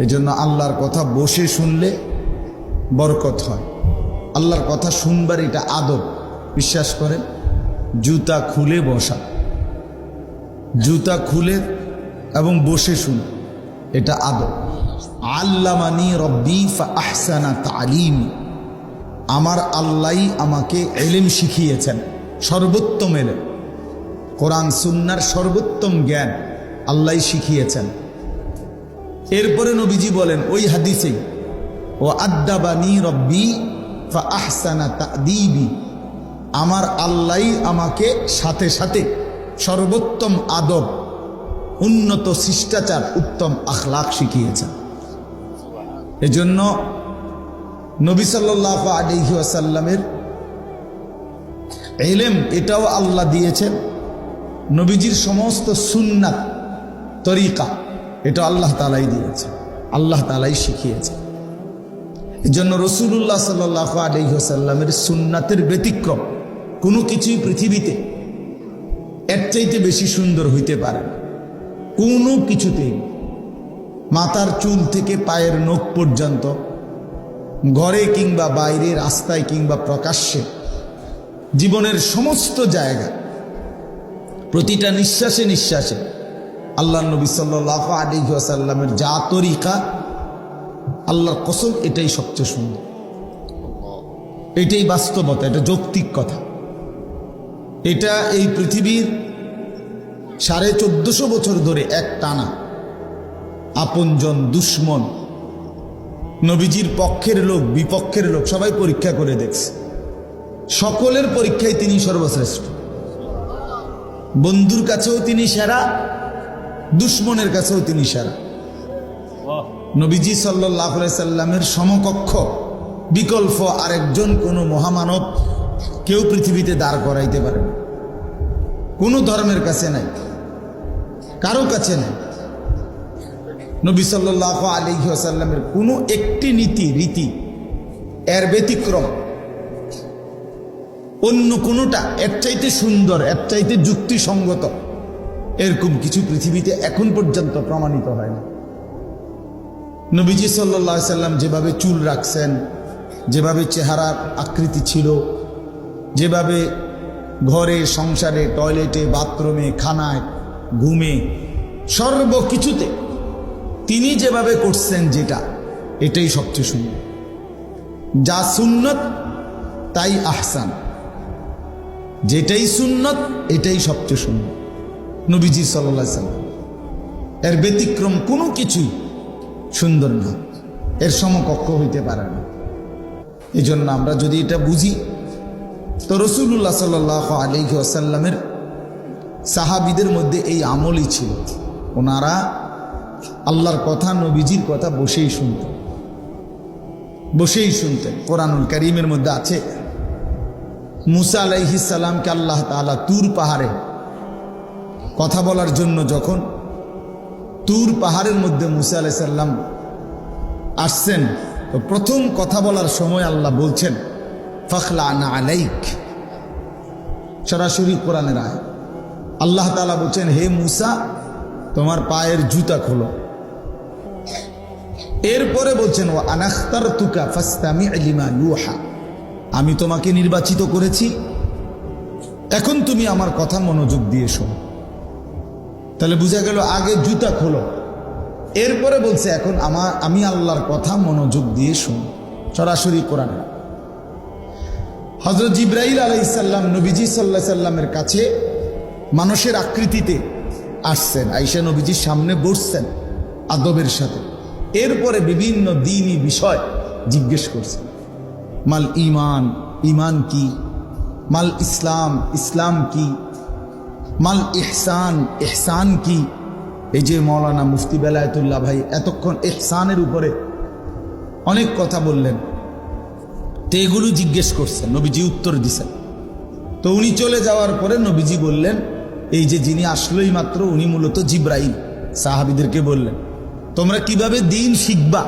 এজন্য আল্লাহর কথা বসে শুনলে বরকত হয়। আল্লাহর কথা শুনবার এটা আদব, বিশ্বাস করেন। জুতা খুলে বসা, জুতা খুলে এবং বসে শুনে এটা আদব। আল্লামানি রব্বি ফা আহসানা তালিমি, আমার আল্লাহ আমাকে ইলম শিখিয়েছেন, সর্বোত্তম ইলম, কোরআন সুন্নাহর সর্বোত্তম জ্ঞান আল্লাহ শিখিয়েছেন। এরপরে নবীজি বলেন ওই হাদিসেই, ও আদ্দাবানি রব্বি ফা আহসানা তাদিবি, আমার আল্লাহ আমাকে সাথে সাথে সর্বোত্তম আদব, উন্নত শিষ্টাচার, উত্তম আখলাক শিখিয়েছেন। এজন্য নবী সাল্লাল্লাহু আলাইহি ওয়াসাল্লামের ইলম এটাও আল্লাহ দিয়েছেন। নবীজির সমস্ত সুন্নাত তরিকা এটা আল্লাহ তাআলাই দিয়েছেন, আল্লাহ তাআলাই শিখিয়েছেন। এজন্য রাসূলুল্লাহ সাল্লাল্লাহু আলাইহি ওয়াসাল্লামের সুন্নাতের ব্যতিক্রম কোনো কিছুই পৃথিবীতে এর চাইতে বেশি সুন্দর হইতে পারে না। কোনো কিছুতেই, মাথার চুল থেকে পায়ের নখ পর্যন্ত, ঘরে কিংবা বাইরে, রাস্তায় কিংবা প্রকাশ্যে, জীবনের সমস্ত জায়গা, প্রতিটা নিঃশ্বাসে নিঃশ্বাসে আল্লাহর নবী সাল্লাল্লাহু আলাইহি ওয়াসাল্লামের যা তরিকা, আল্লাহর কসম এটাই সবচেয়ে সুন্দর, এটাই বাস্তবতা, এটা যৌক্তিক কথা। এটা এই পৃথিবীর 1450 বছর ধরে এক টানা আপনজন দুশ্মন, নবীজির পক্ষের লোক বিপক্ষের লোক সবাই পরীক্ষা করে দেখছে। সকলের পরীক্ষায় তিনি সর্বশ্রেষ্ঠ। বন্ধুর কাছেও তিনি সেরা, দুশ্মনের কাছেও তিনি সেরা। নবীজি সাল্লাল্লাহু আলাইহি সাল্লামের সমকক্ষ বিকল্প আরেকজন কোনো মহামানব কেউ পৃথিবীতে দাঁড় করাইতে পারে না। কোনো ধর্মের কাছে নাই, কারো কাছে নাই। নবী সাল্লাল্লাহু আলাইহি ওয়াসাল্লামের কোনো একটি রীতি এর ব্যতিক্রম অন্য কোনোটা এর চাইতে সুন্দর, এর চাইতে যুক্তিসঙ্গত এরকম কিছু পৃথিবীতে এখন পর্যন্ত প্রমাণিত হয় না। নবীজি সাল্লাল্লাহু আলাইহি সাল্লাম যেভাবে চুল রাখছেন, যেভাবে চেহারার আকৃতি ছিল, যেভাবে ঘরে, সংসারে, টয়লেটে, বাথরুমে, খানায়, ঘুমে, সর্বকিছুতে তিনি যেভাবে করছেন, এটাই সবচেয়ে সুন্দর। যা সুন্নত তাই আহসান, যেটাই সুন্নত এটাই সবচেয়ে সুন্দর। নবীজি সাল্লাল্লাহু আলাইহি সাল্লাম এর ব্যতিক্রম কোনো কিছুই সুন্দর না, এর সমকক্ষ হইতে পারে না। এই জন্য আমরা যদি এটা বুঝি, তো রাসূলুল্লাহ সাল্লাল্লাহু আলাইহি ওয়াসাল্লামের সাহাবীদের মধ্যে এই আমলই ছিল। ওনারা আল্লাহর কথা, নবীজির কথা বসেই শুনতেন। কোরআনুল কারীমের মধ্যে আছে, মুসা আলাইহিস সালামকে আল্লাহ তাআলা তুর পাহাড়ে কথা বলার জন্য যখন তুর পাহাড়ের মধ্যে মুসা আলাইহিস সালাম আসছেন, তো প্রথম কথা বলার সময় আল্লাহ বলছেন ফাখলা'না আলাইক। সরাসরি কোরআনের আয়াত। আল্লাহ তাআলা বলছেন, হে মুসা, তোমার পায়ের জুতা খোলো। এরপরে বলছেন ওয়া আনাখতারতুকা ফাসতামি' লিমা ইউহা, আমি তোমাকে নির্বাচিত করেছি, এখন তুমি আমার কথা মনোযোগ দিয়ে শোনো। তাহলে বুঝা গেল আগে জুতা খোলো, এরপরে বলছে এখন আমি আল্লাহর কথা মনোযোগ দিয়ে শোনো। সরাসরি কোরআনে। হযরত জিবরাইল আলাইহিস সালাম নবীজি সাল্লাল্লাহু আলাইহি সাল্লামের কাছে মানুষের আকৃতিতে আসছেন, আয়েশা নবীজির সামনে বসছেন আদবের সাথে। এরপরে বিভিন্ন দ্বীনি বিষয় জিজ্ঞেস করছেন। মাল ঈমান, ঈমান কি? মাল ইসলাম, ইসলাম কি? মাল ইহসান, ইহসান কি? এই যে মাওলানা মুফতি বেলায়েতুল্লাহ ভাই এতক্ষণ ইহসানের উপরে অনেক কথা বললেন, তো এগুলো জিজ্ঞেস করছেন, নবীজি উত্তর দিছেন। তো উনি চলে যাওয়ার পরে নবীজি বললেন, এই যে যিনি আসলোই মাত্র, উনি মূলত জিবরাইল। সাহাবীদেরকে বললেন, তোমরা কিভাবে দ্বীন শিখবা,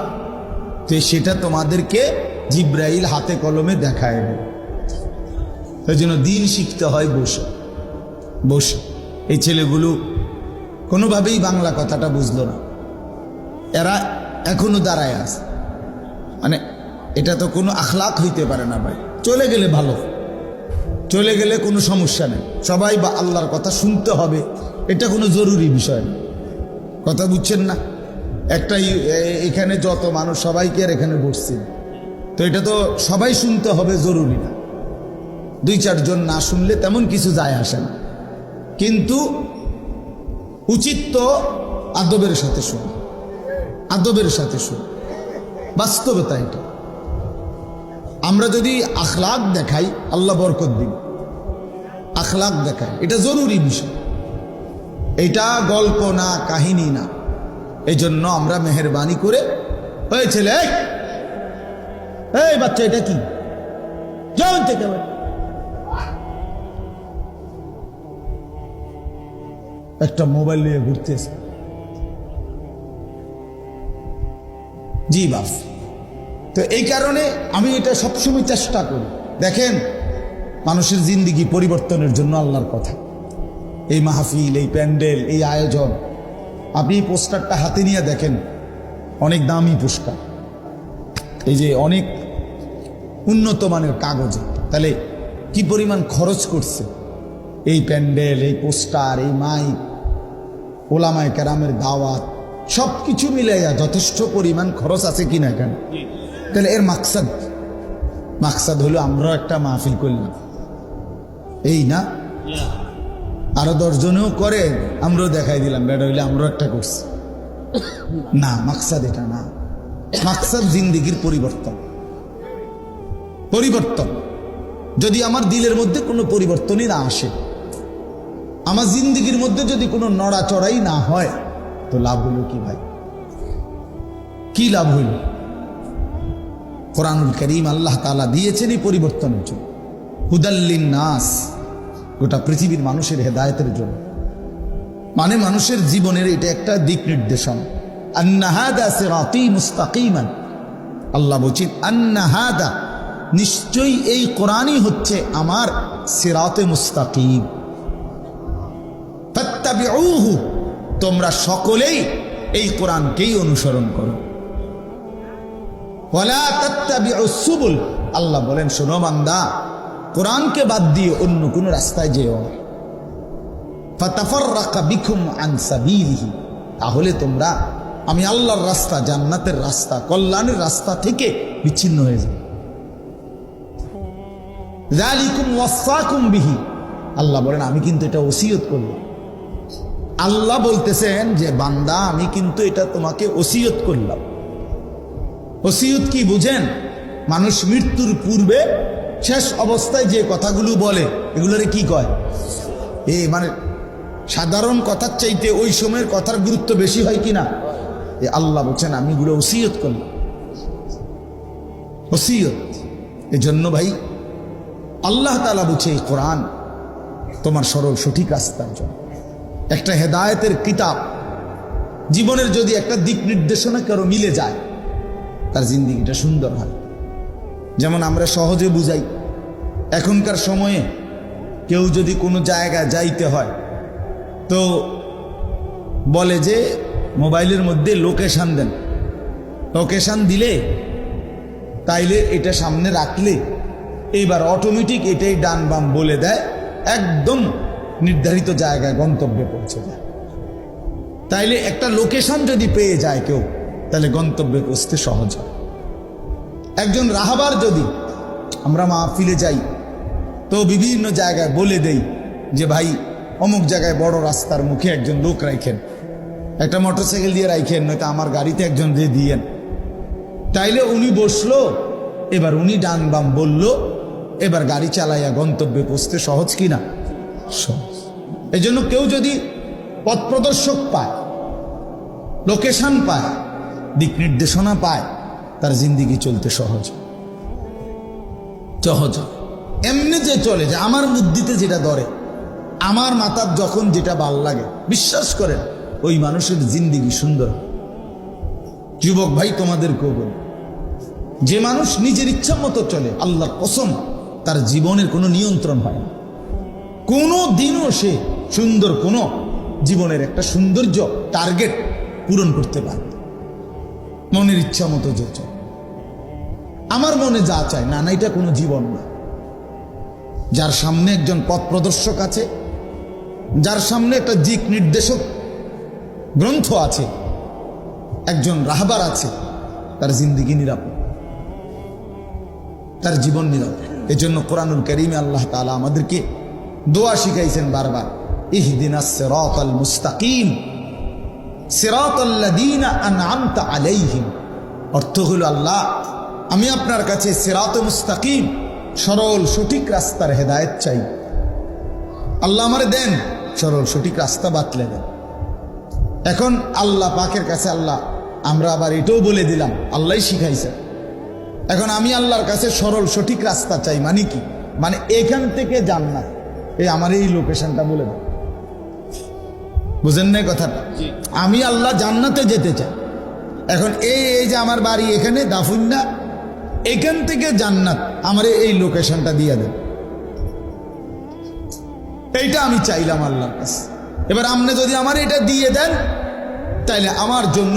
তো সেটা তোমাদেরকে জিবরাইল হাতে কলমে দেখায় দেবে। সেই জন্য দ্বীন শিখতে হয় বসে। এই ছেলেগুলো কোনোভাবেই বাংলা কথাটা বুঝলো না, এরা এখনো দাঁড়ায় আছে। মানে এটা তো কোনো আখলাক হইতে পারে না ভাই। চলে গেলে ভালো, চলে গেলে কোনো সমস্যা নেই, সবাই বা আল্লাহর কথা শুনতে হবে, এটা কোনো জরুরি বিষয় না। কথা বুঝছেন না? এখানে যত মানুষ সবাইকে আর এখানে বসছে, তো এটা তো সবাই শুনতে হবে জরুরি না। 2-4 জন না শুনলে তেমন কিছু যায় আসে না, কিন্তু উচিত তো আদবের সাথে শুন, বাস্তবতা এটা। আমরা যদি আখলাক দেখাই, আল্লাহ বরকত দিন। আখলাক দেখাই, এটা জরুরি বিষয়, এটা গল্প না, কাহিনী না। এই জন্য আমরা মেহেরবানি করে, ওই ছেলে, এই বাচ্চা, এটা কি? যাও থেকে একটা মোবাইল নিয়ে ঘুরতেছে। জি বাপ। তো এই কারণে আমি এটা সবসময় চেষ্টা করি। দেখেন, মানুষের জিন্দিগি পরিবর্তনের জন্য আল্লাহর কথা, এই মাহফিল, এই প্যান্ডেল, এই আয়োজন। আপনি এই পোস্টারটা হাতে নিয়ে দেখেন, অনেক দামি পোস্টার, এই যে অনেক উন্নত মানের কাগজে। তাহলে কি পরিমাণ খরচ করছে এই প্যান্ডেল, এই পোস্টার, এই মাইক, ওলামায়ে কেরামের দাওয়াত, সব কিছু মিলাইয়া যথেষ্ট পরিমাণ খরচ আছে কিনা কেন? তাহলে এর মাকসাদ হলো আমরাও একটা মাহফিল করলাম, এই না? আরো 10 জনেও করে, আমরাও দেখাই দিলাম, বেটা হইলে আমরাও একটা করছি না। মাকসাদ এটা না। মাকসাদ জিন্দিগির পরিবর্তন। যদি আমার দিলের মধ্যে কোনো পরিবর্তনই না আসে, আমার জিন্দিগির মধ্যে যদি কোনো নড়াচড়াই না হয়, তো লাভ হইল কি ভাই? কি লাভ হইল? কোরআনুল কারীম আল্লাহ তাআলা দিয়েছেন এই পরিবর্তনের জন্য, হুদাল্লিন নাস, গোটা পৃথিবীর মানুষের হেদায়েতের জন্য। মানে মানুষের জীবনের এটা একটা দিক নির্দেশনা। আন্না হাদা সিরাতি মুস্তাকিমান, আল্লাহ বলছেন আন্না হাদা, নিশ্চয়ই এই কোরআনই হচ্ছে আমার সিরাতে মুস্তাকিম। ফাত্তাবিউহু, তোমরা সকলেই এই কোরআনকেই অনুসরণ করো। ওয়ালা তাত্তাবিউস সুবুল, আল্লাহ বলেন শোনো বান্দা, কোরআনকে বাদ দিয়ে অন্য কোন রাস্তায় যেও না। ফাতাফাররাকা বিকুম আন সাবিলিহি, তাহলে তোমরা আমি আল্লাহর রাস্তা, জান্নাতের রাস্তা, কল্যাণের রাস্তা থেকে বিচ্ছিন্ন হয়ে যাবে। যালিকুম ওয়াসাকুম বিহি, আল্লাহ বলেন আমি কিন্তু এটা ওসিয়ত করলাম। আল্লাহ বলতেছেন যে বান্দা আমি কিন্তু এটা তোমাকে ওসিয়ত করলাম। ওসিয়ত কি বুঝেন? মানুষ মৃত্যুর পূর্বে শেষ অবস্থায় যে কথাগুলো বলে এগুলোরে কি কয়? মানে সাধারণ কথার চাইতে ওই সময়ের কথার গুরুত্ব বেশি হয় কিনা? আল্লাহ বলছেন আমি এগুলো ওসিয়ত করলাম। ওসিয়ত, এজন্য ভাই আল্লাহ তাআলা বলছে এই কোরআন তোমার সরল সঠিক রাস্তার জন্য একটা হেদায়েতের কিতাব। জীবনের যদি একটা দিক নির্দেশনা কারো মিলে যায় তার জিন্দেগিটা সুন্দর হয়। যেমন আমরা সহজে বুঝাই, এখনকার সময়ে কেউ যদি কোনো জায়গায় যাইতে হয় তো বলে যে মোবাইলের মধ্যে লোকেশন দেন, লোকেশন দিলে তাইলে এটা সামনে রাখলে এইবার অটোমেটিক এটাই ডান বাম বলে দেয়, একদম নির্ধারিত জায়গায় গন্তব্যে পৌঁছে যায়। তাইলে একটা লোকেশন যদি পেয়ে যায় কেউ, তাহলে গন্তব্যে পৌঁছতে সহজ হয়। একজন রাহাবার যদি আমরা মাহফিলে যাই তো বিভিন্ন জায়গায় বলে দেই যে ভাই অমুক জায়গায় বড় রাস্তার মুখে একজন লোক রাখেন, একটা মোটরসাইকেল দিয়ে রাখেন, নয়তো আমার গাড়িতে একজন দিয়ে দিয়েন। তাইলে উনি বসলো, এবার উনি ডান বাম বললো, এবার গাড়ি চালাইয়া গন্তব্যে পৌঁছতে সহজ কিনা? সহজ। এই জন্য কেউ যদি পথ প্রদর্শক পায়, লোকেশন পায়, দিক নির্দেশনা পায়, তার জিন্দিগি চলতে সহজ সহজ। এমনি যে চলে যে আমার বুদ্ধিতে যেটা ধরে, আমার মাথার যখন যেটা ভাল লাগে, বিশ্বাস করেন ওই মানুষের জিন্দিগি সুন্দর। যুবক ভাই তোমাদেরকেও বলি, যে মানুষ নিজের ইচ্ছা মতো চলে, আল্লাহর কসম তার জীবনের কোনো নিয়ন্ত্রণ হয় না। কোনো দিনও সে সুন্দর কোনো জীবনের একটা সৌন্দর্য টার্গেট পূরণ করতে পারে মনের ইচ্ছা মতো যে চলে। আমার মনে যা চায় না, না এটা কোনো জীবন না। যার সামনে একজন পথ প্রদর্শক আছে, যার সামনে একটা দিক নির্দেশক গ্রন্থ আছে, একজন রাহবার আছে, তার জিন্দেগি নিরাপদ, তার জীবন নিরাপদ। এই জন্য কোরআনুল কারীমে আল্লাহ তাআলা আমাদেরকে দোয়া শিখাইছেন বারবার, ইহদিনাস সিরাতাল মুস্তাকিম সিরাতাল্লাযীনা আনআমতা আলাইহিম। অর্থ হলো আল্লাহ আমি আপনার কাছে সিরাতে মুস্তাকিম, সরল সঠিক রাস্তার হেদায়েত চাই। আল্লাহ আমারে দেন সরল সঠিক রাস্তা বাতলে দেন। এখন আল্লাহ পাকের কাছে আল্লাহ আমরা আবার এটাও বলে দিলাম, আল্লাহই শিখাইছে। এখন আমি আল্লাহর কাছে সরল সঠিক রাস্তা চাই, মানে কি? মানে এখান থেকে জান্নাত, আমার এই লোকেশনটা বলে দেন। বুঝেন না কথাটা? আমি আল্লাহ জান্নাতে যেতে চাই। এখন এই যে আমার বাড়ি এখানে দাফুন্না, এখান থেকে জান্নাত আমার এই লোকেশনটা দিয়ে দেন, এইটা আমি চাইলাম আল্লাহর কাছে। এবার আপনি যদি আমার এটা দিয়ে দেন তাইলে আমার জন্য